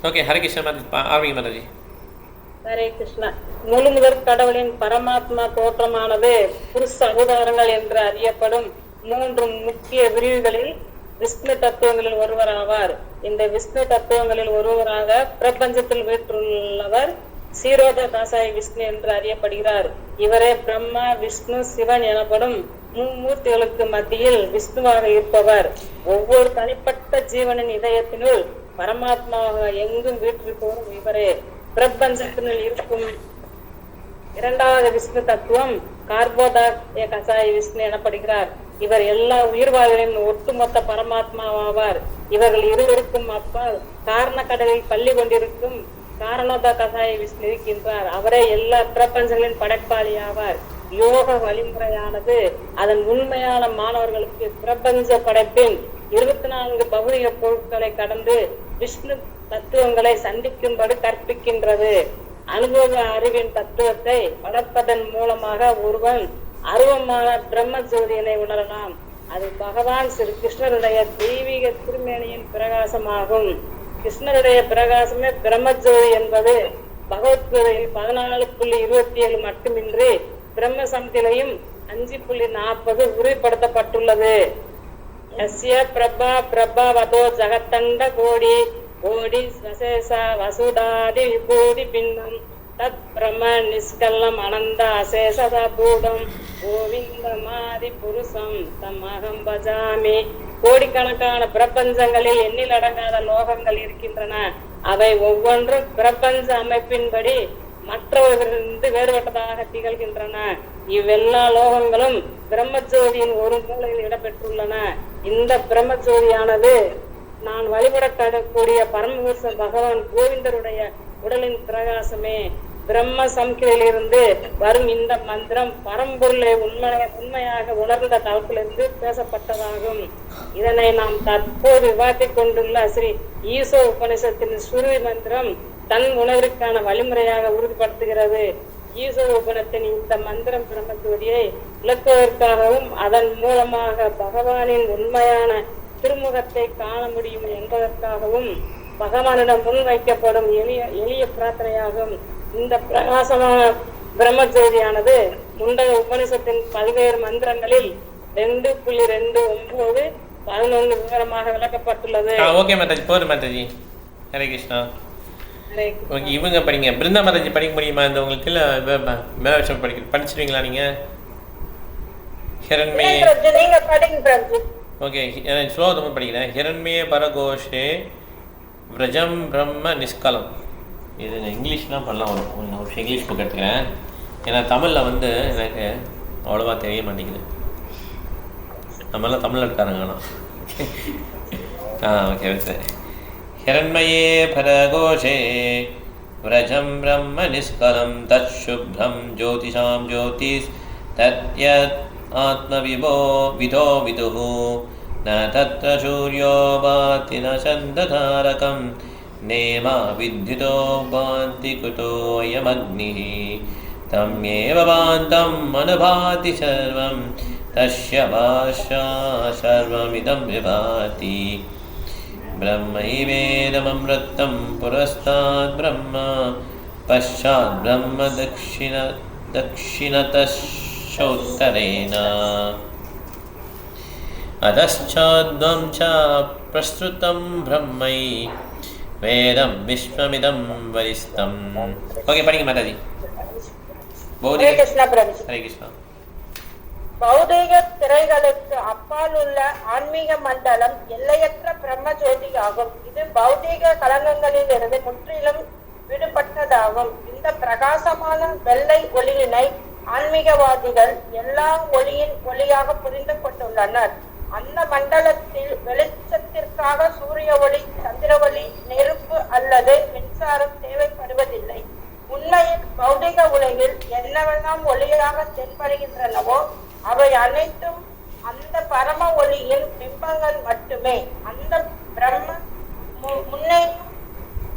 Okay, Hare Krishna Mataji, ஆரம்பிங்க மாதாஜி. ஹரே கிருஷ்ணா. முழுமுதற் கடவுளின் பரமாத்மா தோற்றமானது புருஷ அவதாரங்கள் என்று அறியப்படும் 3 முக்கிய பிரிவுகளில் விஷ்ணு தத்துவங்களில் ஒருவர் ஆவார். இந்த விஷ்ணு தத்துவங்களில் ஒருவராக பிரபஞ்சத்தில் வீற்றுள்ளவர் சீரோத தாசாய் விஷ்ணு என்று அறியப்படுகிறார். இவரே பிரம்மா, விஷ்ணு, சிவன் எனப்படும் மும்மூர்த்திகளுக்கு மத்தியில் விஷ்ணுவாக இருப்பவர். ஒவ்வொரு தனிப்பட்ட ஜீவனின் இதயத்தினுள் பரமாத்மாவாக எங்கும் வீற்றிருப்பவரும் இவரே. பிரபஞ்சத்தினுள் இருக்கும் 2வது விஷ்ணு தத்துவம் கார்போதாய கசாய் விஷ்ணு எனப்படுகிறார். இவர் எல்லா உயிர்வாழ்களின் ஒட்டுமொத்த பரமாத்மாவாவார். இவர்கள் இருவருக்கும் அப்பால் காரண கடலில் பள்ளி கொண்டிருக்கும் காரணோத கசாய விஷ்ணு இருக்கின்றார். அவரே எல்லா பிரபஞ்சங்களின் படைப்பாளி ஆவார். யோக வழிமுறையானது அதன் உண்மையான மாணவர்களுக்கு பிரபஞ்ச படைப்பின் 24 பௌதிக பொருட்களை கடந்து விஷ்ணு தத்துவங்களை சந்திக்கும்படி கற்பிக்கின்றது. அனுபவ அறிவின் தத்துவத்தை வளர்ப்பதன் மூலமாக ஒருவன் அருவமான பிரம்ம ஜோதியினை உணரலாம். அது பகவான் ஸ்ரீ கிருஷ்ணருடைய தெய்வீக திருமேனியின் பிரகாசமாகும். கிருஷ்ணருடைய பிரகாசமே பிரம்மஜோதி என்பது பகவத்கீதையில் 14.27 மட்டுமின்றி பிரம்ம சம்திலையும் 5.40 உறுதிப்படுத்தப்பட்டுள்ளது. யஸ்ய பிரபா பிரபாவதோ ஜகத்தண்ட கோடி கோடி ஸ்வசேஷா வசுதாதி விபூதி பின்னம் தத் பிரம்ம நிஷ்கல்லம் அனந்த அசேஷதா பூதம் கோவிந்தமாதி புருஷம் தம் அகம் பஜாமி. கோடிக்கணக்கான பிரபஞ்சங்களில் எண்ணில் அடங்காத லோகங்கள் இருக்கின்றன. அவை ஒவ்வொன்றும் பிரபஞ்ச அமைப்பின்படி மற்றவர்களிலிருந்து வேறுபட்டதாக திகழ்கின்றன. இவ்வெல்லா லோகங்களும் பிரம்மஜோதியின் ஒரு மூலையில் இடம்பெற்றுள்ளன. இந்த பிரம்மஜோதியானது நான் வழிபடக்கூடிய பரமபுருஷ பகவான் கோவிந்தருடைய உடலின் பிரகாசமே. பிரம்ம சம்கிலிருந்து வரும் இந்த மந்திரம் பரம்பொருளை உண்மையாக உணர்ந்த தளத்திலிருந்து பேசப்பட்டதாகும். இதனை நாம் தற்போது விவாதித்துக் கொண்டுள்ள ஸ்ரீ ஈசோ உபனிஷத்தின் ஸ்ருதி மந்திரம் தன் உணர்விற்கான வழிமுறையாக உறுதிப்படுத்துகிறது. ஈசோ உபனிஷத்தின் இந்த மந்திரம் பிரம்மஜோதியை விளக்குவதற்காகவும் அதன் மூலமாக பகவானின் உண்மையான திருமுகத்தை காண முடியும் என்பதற்காகவும் பகவானிடம் முன் வைக்கப்படும் எளிய பிரார்த்தனையாகும். இந்த பிரகாசமான பிரம்மஜோதியானது முந்தைய உபனிஷத்தின் பல்வேறு மந்திரங்களில் 2.29, 11 விவரமாக விளக்கப்பட்டுள்ளது. ஓகே மாதாஜி, போதும் மாதாஜி. ஹரே கிருஷ்ணா. ஓகே, இவங்க படிங்க. பிருந்தா மாதாஜி படிக்க முடியுமா? இந்த உங்களுக்கு மேல விஷயம் படிச்சிருவீங்களா நீங்க? ஹிரண்மே ஓகே, ஸ்லோகத்தை படிக்கிறேன். ஹிரண்மே பரகோஷே விரஜம் பிரம்ம நிஷ்கலம். இது இங்கிலீஷ்லாம் பண்ணலாம். நான் ஒரு இங்கிலீஷ் புக் எடுத்துக்கிறேன். ஏன்னா தமிழில் வந்து எனக்கு அவ்வளோவா தெரிய மாட்டேங்குது. நம்மளாம் தமிழில் இருக்காருங்க. ஆனால் ஓகே சரி. ஹிரண்மயே பரகோஷே விரஜம் பிரம்ம நிஷ்கலம் தத் சுப்ரம் ஜோதிஷாம் ஜோதிஷ் தத்யத் ஆத்மவிபோ விதோ விதுஹு ந தத்ர சூர்யோ பாதி ந சந்ததாரகம் நேமா வித்யுதோ பாந்தி குதோயமக்னிः தம் ஏவ பாந்தம் அனுபாதி சர்வம் தஸ்ய பாஷ்யா சர்வமிதம் விபாதி பிரம்மைவேதமம்ருத்தம் புரஸ்தாத் பிரம்ம பశ్చాத் பிரம்ம தக்ஷிணதஸ்சோத்தரேன அதச்சாத்வம் ச பிரஸ்ருதம் பிரம்மை வேதம் விஸ்வமிதம் வரிஸ்தம். ஓகே, படிங்க மாதாஜி. ஹரே கிருஷ்ணா. பௌதிக திரைகளுக்கு அப்பால் உள்ள ஆன்மீக மண்டலம் எல்லையற்ற பிரம்ம ஜோதி ஆகும். இது பௌதிக கலங்கங்களில் இருந்து முற்றிலும் விடுபட்டதாகும். இந்த பிரகாசமான வெள்ளை ஒளியினை ஆன்மீகவாதிகள் எல்லா ஒளியின் ஒளியாக புரிந்து கொண்டுள்ளனர். அந்த மண்டலத்தில் வெளிச்சத்திற்காக சூரிய ஒளி, சந்திர ஒளி, நெருப்பு அல்லது மின்சாரம் தேவைப்படுவதில்லை. உண்மையில் பௌதிக உலகில் என்னவெல்லாம் ஒளியாக தென்படுகின்றனவோ அவை அனைத்தும் அந்த பரம ஒளியின் பிம்பங்கள் மட்டுமே. அந்த பிரம்ம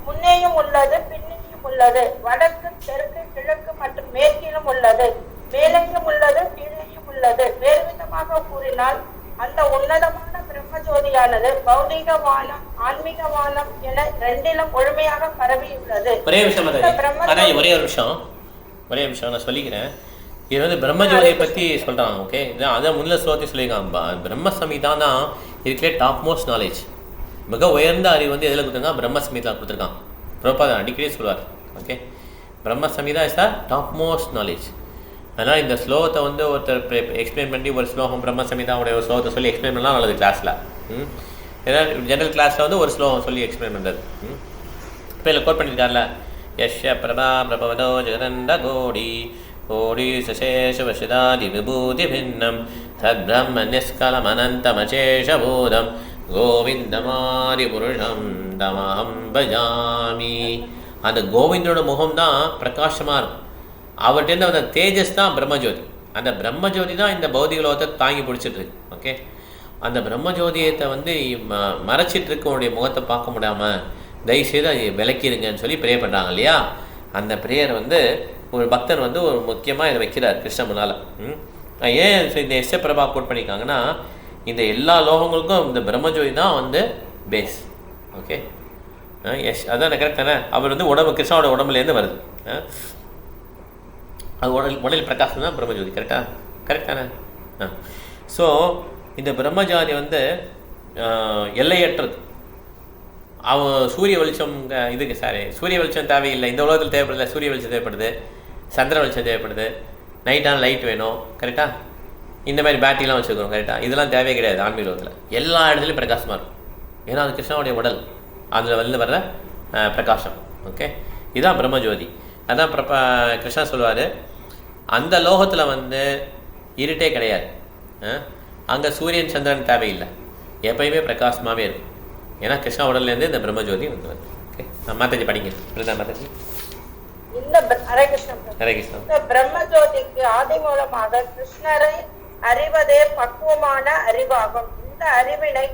முன்னேயும் உள்ளது, பின்னேயும் உள்ளது, வடக்கு, தெற்கு, கிழக்கு மற்றும் மேற்கிலும் உள்ளது, மேலேயும் உள்ளது, கீழேயும் உள்ளது. வேறு விதமாக கூறினால் அந்த உன்னதமான பிரம்மஜோதியானது பௌதிகவானம் ஆன்மீகவானம் என ரெண்டிலும் முழுமையாக பரவியுள்ளது. ஒரே விஷயம் அதான் ஒரே ஒரு நிமிஷம் நான் சொல்லிக்கிறேன். இது வந்து பிரம்மஜோதியை பற்றி சொல்கிறாங்க. ஓகே, இதான் அதான் முன்னில் ஸ்லோகத்தை சொல்லியிருக்காங்க. பிரம்ம சமிதா தான் இருக்கிற டாப் மோஸ்ட் நாலேஜ். மிக உயர்ந்த அறிவு வந்து எதில் கொடுத்துருக்காங்க? பிரம்ம சமிதா கொடுத்துருக்காங்க. பிரபாதம் அடிக்கடி சொல்லுவார். ஓகே, பிரம்ம Samitha is the top most knowledge. அதனால் இந்த ஸ்லோகத்தை வந்து ஒருத்தர் எக்ஸ்பிளைன் பண்ணி ஒரு ஸ்லோகம் பிரம்ம சமிதாவுடைய ஒரு ஸ்லோகத்தை சொல்லி எக்ஸ்பிளைன் பண்ணலாம் நல்லது கிளாஸில். ஏன்னா ஜென்ரல் கிளாஸில் வந்து ஒரு ஸ்லோகம் சொல்லி எக்ஸ்பிளைன் பண்ணுறது. இப்போ இதில் கோட் பண்ணியிருக்காருல, யஷ்ய பிரபா பிரபவதோ ஜெகதண்ட கோடி கோடி சசேஷவசிதாதி விபூதி பின்னம் தத் பிரம்ம நிஷ்கலம் அனந்தமசேஷபூதம் கோவிந்தமாரி புருஷம் தமஹம் பஜாமி. அந்த கோவிந்தனோட முகம் தான் பிரகாசமாக இருக்கும். அவர்கிட்ட அந்த தேஜஸ் தான் பிரம்மஜோதி. அந்த பிரம்மஜோதி தான் இந்த பௌதிக லோகத்தை தாங்கி பிடிச்சிட்ருக்கு. ஓகே, அந்த பிரம்மஜோதியத்தை வந்து மறைச்சிட்டு இருக்கவனுடைய முகத்தை பார்க்க முடியாமல் தயவுசெய்து அதை விளக்கிடுங்கன்னு சொல்லி ப்ரே பண்ணுறாங்க இல்லையா? அந்த ப்ரேயர் வந்து ஒரு பக்தர் வந்து ஒரு முக்கியமாக இதை வைக்கிறார் கிருஷ்ண முன்னால். ஏன் இந்த எஸ் பிரபா கோட் பண்ணியிருக்காங்கன்னா, இந்த எல்லா லோகங்களுக்கும் இந்த பிரம்மஜோதி தான் வந்து பேஸ். ஓகே, எஸ் அதான் கரெக்ட் தானே? அவர் வந்து உடம்பு கிருஷ்ணாவோட உடம்புலேருந்து வருது. அது உடல் பிரகாசம் தான் பிரம்மஜோதி. கரெக்ட் தானே? ஸோ இந்த பிரம்மஜோதி வந்து எல்லையற்றது. அவன் சூரிய வெளிச்சம் இதுக்கு சூரிய வெளிச்சம் தேவையில்லை. இந்த உலகத்தில் தேவைப்படுது. சூரிய வெளிச்சம் தேவைப்படுது, சந்திர வெளிச்சம் தேவைப்படுது, நைட்டான லைட் வேணும். கரெக்டாக? இந்த மாதிரி பேட்டரிலாம் வச்சுருக்கோம். கரெக்டாக? இதெல்லாம் தேவையே கிடையாது ஆன்மீக உலகத்தில். எல்லா இடத்துலையும் பிரகாசமாக இருக்கும். ஏன்னா அது கிருஷ்ணாவுடைய உடல், அதில் வந்து வர்ற பிரகாசம். ஓகே, இதுதான் பிரம்மஜோதி. அதான் கிருஷ்ணா சொல்லுவார், அந்த லோகத்தில் வந்து இருட்டே கிடையாது. அங்கே சூரியன் சந்திரன் தேவையில்லை, எப்பயுமே பிரகாசமாகவே இருக்கும். ஏன்னா கிருஷ்ணா உடல்லேருந்து இந்த பிரம்மஜோதி வந்து வருது. ஓகே, மாதாஜி படிங்க. மாதாஜி ஹரே கிருஷ்ணா. இந்த பிரம்மஜோதிக்கு ஆதி மூலமாக கிருஷ்ணரை அறிவதே பக்குவமான அறிவாகும். இந்த அறிவினை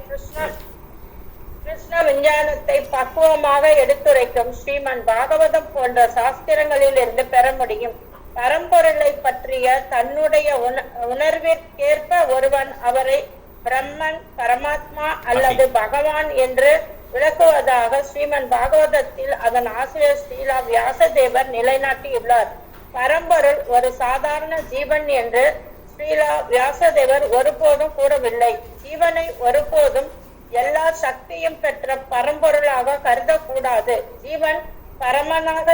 கிருஷ்ண விஞ்ஞானத்தை பக்குவமாக எடுத்துரைக்கும் ஸ்ரீமன் பாகவதம் போன்ற சாஸ்திரங்களில் இருந்து பெற முடியும். பரம்பொருளை பற்றிய தன்னுடைய உணர்விற்கேற்ப ஒருவன் அவரை பிரம்மன், பரமாத்மா அல்லது பகவான் என்று விளக்குவதாக ஸ்ரீமன் பாகவதத்தில் அதன் ஆசிரியர் ஸ்ரீலா வியாசதேவர் நிலைநாட்டியுள்ளார். பரம்பொருள் ஒரு சாதாரண ஜீவன் என்று ஸ்ரீலா வியாசதேவர் ஒருபோதும் கூறவில்லை. ஜீவனை ஒருபோதும் எல்லா சக்தியும் பெற்ற பரம்பொருளாக கருதக்கூடாது. ஜீவன் பரமனாக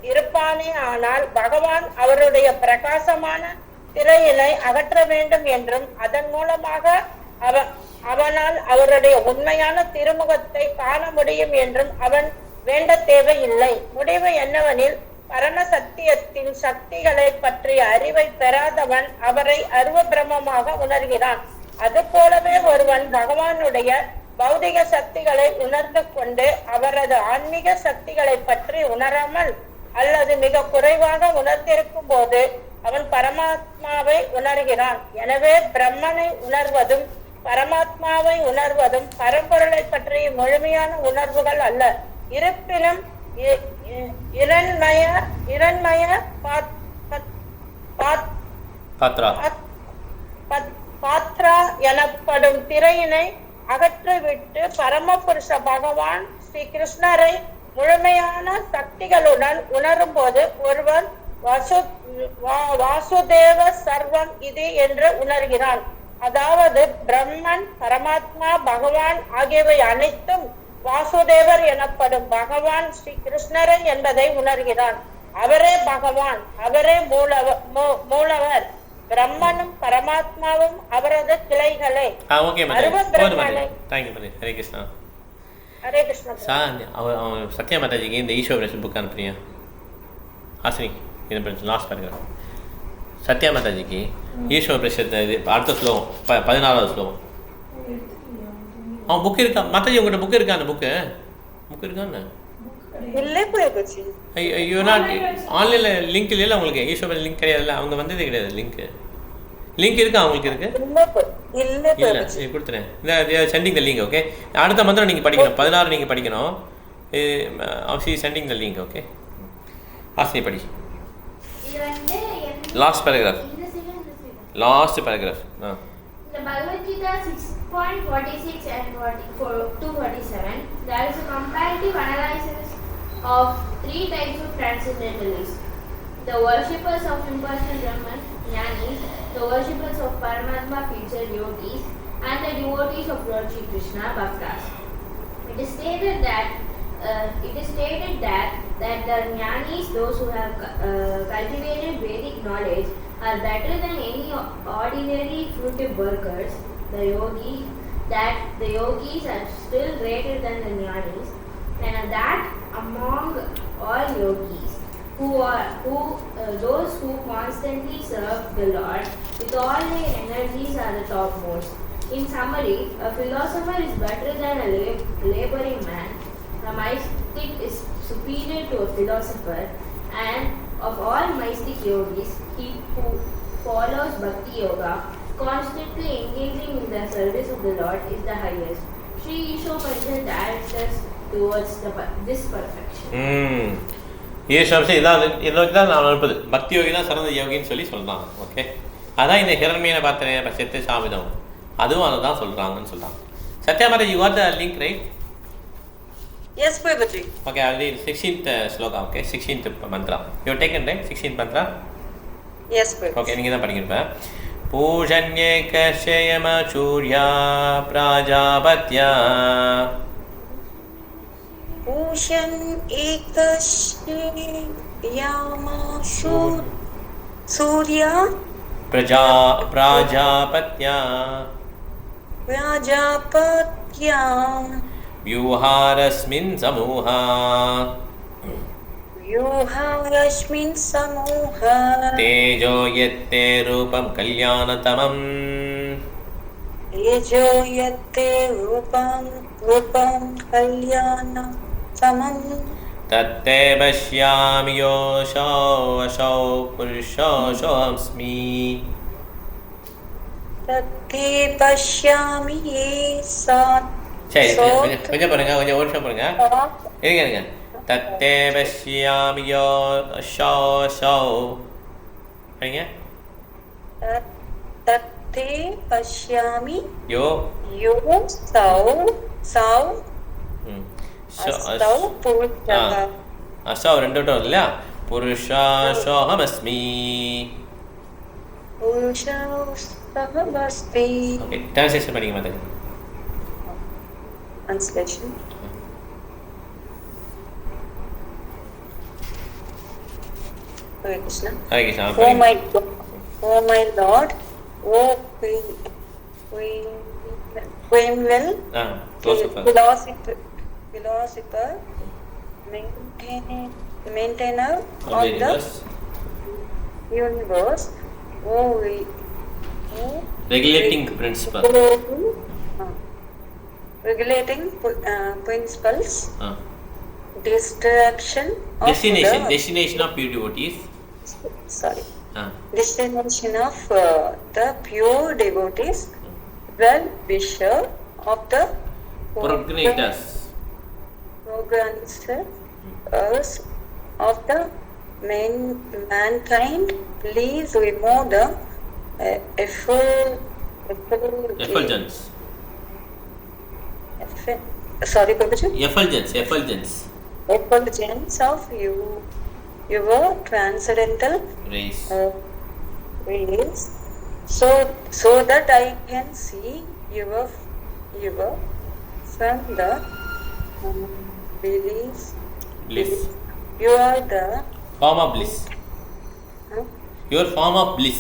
இருப்பானே ஆனால் பகவான் அவருடைய பிரகாசமான திரையினை அகற்ற வேண்டும் என்றும் அதன் மூலமாக அவனால் அவருடைய உண்மையான திருமுகத்தை காண முடியும் என்றும் அவன் வேண்ட தேவையில்லை. முடிவு என்னவெனில், பரம சத்தியத்தின் சக்திகளை பற்றிய அறிவை பெறாதவன் அவரை அருவ பிரம்மமாக உணர்கிறான். அது போலவே ஒருவன் பகவானுடைய பௌதிக சக்திகளை உணர்ந்து கொண்டு அவரது ஆன்மீக சக்திகளை பற்றி உணராமல் அல்லது மிக குறைவாக உணர்ந்திருக்கும் போது அவன் பரமாத்மாவை உணர்கிறான். எனவே பிரம்மனை உணர்வதும் பரமாத்மாவை உணர்வதும் பரம்பொருளை பற்றிய முழுமையான உணர்வுகள் அல்ல. இருப்பினும் இரண்மய பாத்ரா எனப்படும் திரையினை அகற்றிவிட்டு பரமபுருஷ பகவான் ஸ்ரீ கிருஷ்ணரை முழுமையான சக்திகளுடன் உணரும் போது ஒருவர் வாசுதேவ சர்வம் இது என்று உணர்கிறான். அதாவது பிரம்மன், பரமாத்மா, பகவான் ஆகியவை அனைத்தும் வாசுதேவர் எனப்படும் பகவான் ஸ்ரீ கிருஷ்ணரை என்பதை உணர்கிறான். அவரே பகவான், அவரே மூலவர். பிரம்மனும் பரமாத்மாவும் அவரது கிளைகளே. ஹரே கிருஷ்ணா. சத்யா மாதாஜிக்கு இந்த ஈஸ்வர புக் அனுப்புறியா ஹாசினி? Last paragraph. சத்யா மாதாஜிக்கு ஈஸ்வர பிரசித்த இது அடுத்த ஸ்லோகம் 14வது ஸ்லோகம். அவன் புக் இருக்கா மாதாஜி? உங்கள்கிட்ட புக் இருக்கா? அந்த புக்கு இருக்கான்னு ஐயோ, நான் ஆன்லைனில் லிங்க் இல்லை உங்களுக்கு. ஈஸ்வர லிங்க் கிடையாதுல்ல, அவங்க வந்ததே கிடையாது. லிங்க் இருக்கா? அவங்களுக்கு இருக்கு இல்லை, கொடுத்துறேன். இந்த சென்டிங் த லிங்க். ஓகே, அடுத்த மந்திரம் நீங்கள் படிக்கணும். 16 நீங்கள் படிக்கணும். சென்டிங் த லிங்க். ஓகே, ஆசிரியை படி. Last paragraph. The Bhagavad Gita 6.46 and 247, there is a comparative analysis of 3 types of transcendentalists: the worshippers of impersonal Brahman, Jnanis; the worshippers of Paramatma, future yogis; and the devotees of Lord Shri Krishna, Bhaktas. It is stated that the Jnanis, those who have cultivated Vedic knowledge, are better than any ordinary fruitive workers. The yogis are still greater than the Jnanis, and that among all yogis, those who constantly serve the Lord with all their energies are the topmost. In summary, a philosopher is better than a laboring man. A mystic is superior to a philosopher, and of all mystic yogis, he who follows Bhakti Yoga, constantly engaging in the service of the Lord, is the highest. Sri Ishopanjan directs us towards this perfection. ஈஸ்வரன் இதான் இதை நோக்கி தான் நான் அனுப்புது. பக்தி யோகி தான் சிறந்த யோகின்னு சொல்கிறான். Okay, அதான் இந்த ஹிரண்மீனை பார்த்தேன் பட்சத்து சாமிதம், அதுவும் அதை தான் சொல்கிறாங்கன்னு சொல்கிறாங்க. சத்யா மாதா, you what the link right? Yes, Prabhuji. Okay, I'll read 16th sloka, okay, 16th mantra. You've taken, right? 16th mantra? Yes, Prabhuji. Okay, நீங்கள் தான் படிக்கிறப்ப பூஷண்யே கஷ்யம சூர்யா பிராஜாபத்யா பூஷன் ஏகஸ்யாமா சூர்யா பிராஜாபத்யா பிரஜாபத்யா व्यूहारस्मिन् समूहा व्यूहारस्मिन् समूह तेजो यत्ते रूपं कल्याणतमम् तेजो यत्ते रूपं कल्याणतमम् तत्ते पश्यामि योऽसौ असौ पुरुषोऽसोऽस्मि तत्ते पश्यामि ये सा சரி, கொஞ்சம் பாருங்க, கொஞ்சம் ஒரு நிமிஷம் பாருங்க, இருங்க. தத்தே பஷ்யாமி யோऽசौ படிங்க. तत्ते पश्यामि योऽसौ असौ पुरुषः असौ ரெண்டு விட்டோம் இல்லையா? புருஷோஹமஸ்மி. पुरुषोऽहमस्मि. ஓகே, ட்ரான்ஸ்லேஷன் படிங்க மாதா. Translation. Hare Krishna. Hare Krishna. Oh my God, oh my Lord, oh Quimwell, philosopher, maintainer of the universe, regulating principle. Regulating principles, destination of pure devotees. Destination of the pure devotees, well-wisher of the progenitors of the mankind. Please remove the effulgence. Sorry, Prabhuji. Effulgence of your transcendental rays, so that I can see your from the bliss. You are the form of bliss. Your form of bliss.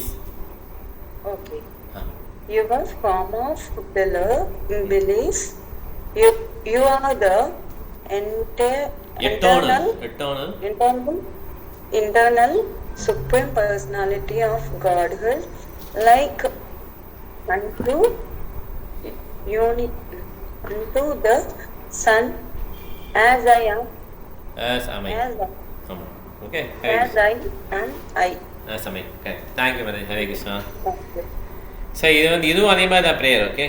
Okay. Your form of bliss. You are the eternal supreme personality of Godhead, like unto the sun, as I am. Okay. As I am I. Okay. Thank you, Mother. Hare Krishna. சரி, இதுவும் அதே மாதிரி தான் prayer. Okay,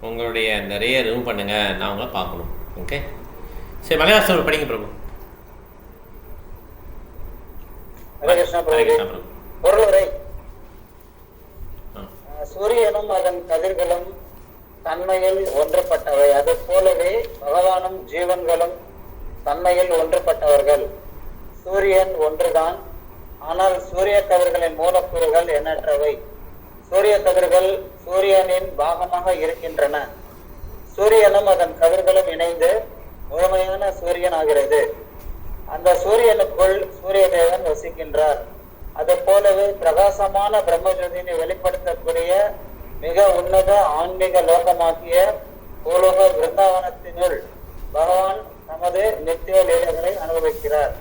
உங்களுடைய அந்த ரேயை remove பண்ணுங்க, நான் உங்களை பார்க்கணும். ஓகே, சரி, மலையாளம் படிங்க பிரபு. ஹரே கிருஷ்ணா பிரபு. பொருளுரை. சூரியனும் அதன் கதிர்களும் தன்மையில் ஒன்றுபட்டவை. அது போலவே பகவானும் ஜீவன்களும் தன்மையில் ஒன்றுபட்டவர்கள். சூரியன் ஒன்றுதான், ஆனால் சூரிய கதிர்களின் மூலக்கூறுகள் எண்ணற்றவை. சூரிய கதிர்கள் சூரியனின் பாகமாக இருக்கின்றன. சூரியனும் அதன் கதிர்களும் இணைந்து முழுமையான சூரியன் ஆகிறது. அந்த சூரியனுக்குள் சூரிய தேவன் வசிக்கின்றார். அது போலவே பிரகாசமான பிரம்மஜோதியை வெளிப்படுத்தக்கூடிய மிக உன்னத ஆன்மீக லோகமாக்கிய பூலோக விருந்தாவனத்தினுள் பகவான் தமது நித்திய லீலைகளை அனுபவிக்கிறார்.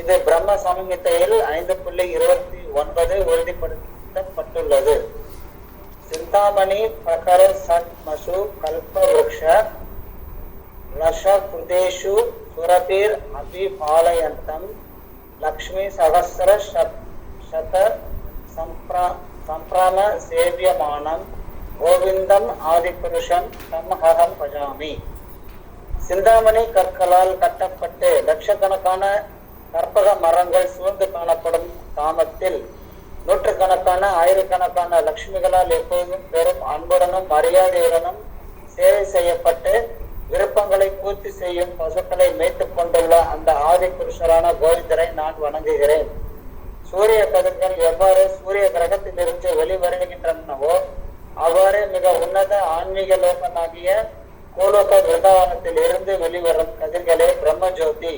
இது பிரம்ம சமீத்தையில் 5.29 உறுதிப்படுத்தப்பட்டுள்ளது. சிந்தாமணி பிரகர சட் மசு கல்ப விருக்ஷ லஷ புதேஷு சுரபீர் அபி பாலயந்தம் லக்ஷ்மி சகஸ்ர சத சம்பிராம சேவியமானம் கோவிந்தம் ஆதிபுருஷம் தம்ஹரம் பஜாமி. சிந்தாமணி கற்களால் கட்டப்பட்டு லட்சக்கணக்கான கற்பக மரங்கள் சூழ்ந்து காணப்படும் தாமத்தில் நூற்றுக்கணக்கான ஆயிரக்கணக்கான லட்சுமிகளால் எப்போதும் பெரும் அன்புடனும் மரியாதையுடனும் சேவை செய்யப்பட்டு விருப்பங்களை பூர்த்தி செய்யும் பசுக்களை மேய்த்துக் கொண்டுள்ள அந்த ஆதி புருஷரான கோவிந்தரை நான் வணங்குகிறேன். சூரிய கதிர்கள் எவ்வாறு சூரிய கிரகத்திலிருந்து வெளிவருகின்றனவோ அவ்வாறு மிக உன்னத ஆன்மீக லோகமாகிய கோலோக விருந்தாவனத்தில் இருந்து வெளிவரும் கதிர்களே பிரம்மஜோதி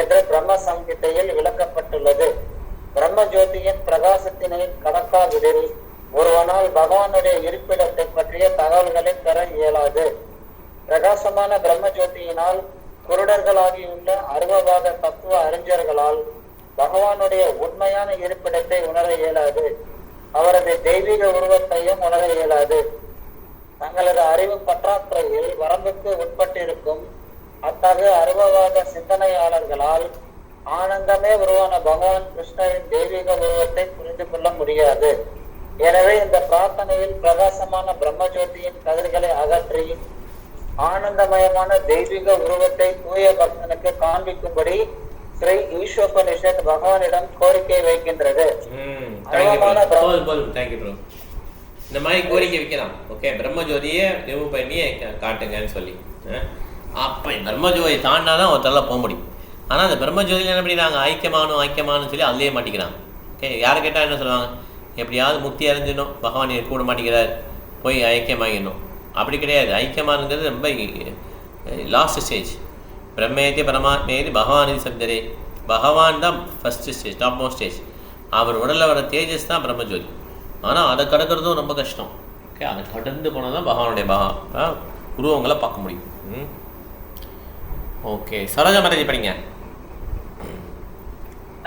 என்ற பிரம்ம சங்கீதையில் விளக்கப்பட்டுள்ளது. பிரம்ம ஜோதியின் பிரகாசத்தினை கடக்காவிடில் ஒருவனால் பகவானுடைய இருப்பிடத்தை பற்றிய தகவல்களை பெற இயலாது. பிரகாசமான பிரம்ம ஜோதியினால் குருடர்களாகியுள்ள அருவவாத தத்துவ அறிஞர்களால் பகவானுடைய உண்மையான இருப்பிடத்தை உணர இயலாது. அவரது தெய்வீக உருவத்தையும் உணர இயலாது. தங்களது அறிவு பற்றாக்குறையில் வரம்புக்கு உட்பட்டிருக்கும் அத்தகைய அருவவாத சிந்தனையாளர்களால் ஆனந்தமே உருவான பகவான் கிருஷ்ணரின் தெய்வீக உருவத்தை புரிந்து கொள்ள முடியாது. எனவே இந்த பிரார்த்தனையில் பிரகாசமான பிரம்மஜோதியின் கதிர்களை அகற்றி ஆனந்தமயமான தெய்வீக உருவத்தை தூய பக்தனுக்கு காண்பிக்கும்படி ஸ்ரீ ஈஷோபனிஷத் பகவானிடம் கோரிக்கை வைக்கின்றது. இந்த மாதிரி கோரிக்கை வைக்கலாம். ஓகே, பிரம்மஜோதியை ரிமூவ் பண்ணி காட்டுங்கன்னு சொல்லி. அப்போ பிரம்மஜோதி தாண்டாதான் ஒருத்தரெல்லாம் போக முடியும். ஆனால் அந்த பிரம்மஜோதியில் என்ன பண்ணிடுறாங்க, ஐக்கியமானு சொல்லி அதுலேயே மாட்டிக்கிறாங்க. ஓகே, யாரை கேட்டால் என்ன சொல்லுவாங்க, எப்படியாவது முக்தி அறிஞ்சிடணும், பகவான் கூட மாட்டிக்கிறார், போய் ஐக்கியமாகிடணும். அப்படி கிடையாது. ஐக்கியமானங்கிறது ரொம்ப லாஸ்ட் ஸ்டேஜ். பிரம்மேதி பரமாத்மேதி பகவான் சப்தரே. பகவான் தான் first stage, top most stage. அவர் உடலில் வர தேஜஸ் தான் பிரம்மஜோதி. ஆனால் அதை கடக்கிறதும் ரொம்ப கஷ்டம். ஓகே, அதை கடந்து போனால் தான் பகவானுடைய உருவங்களை பார்க்க முடியும். ஓகே, சரோஜா மாதாஜி படிங்க.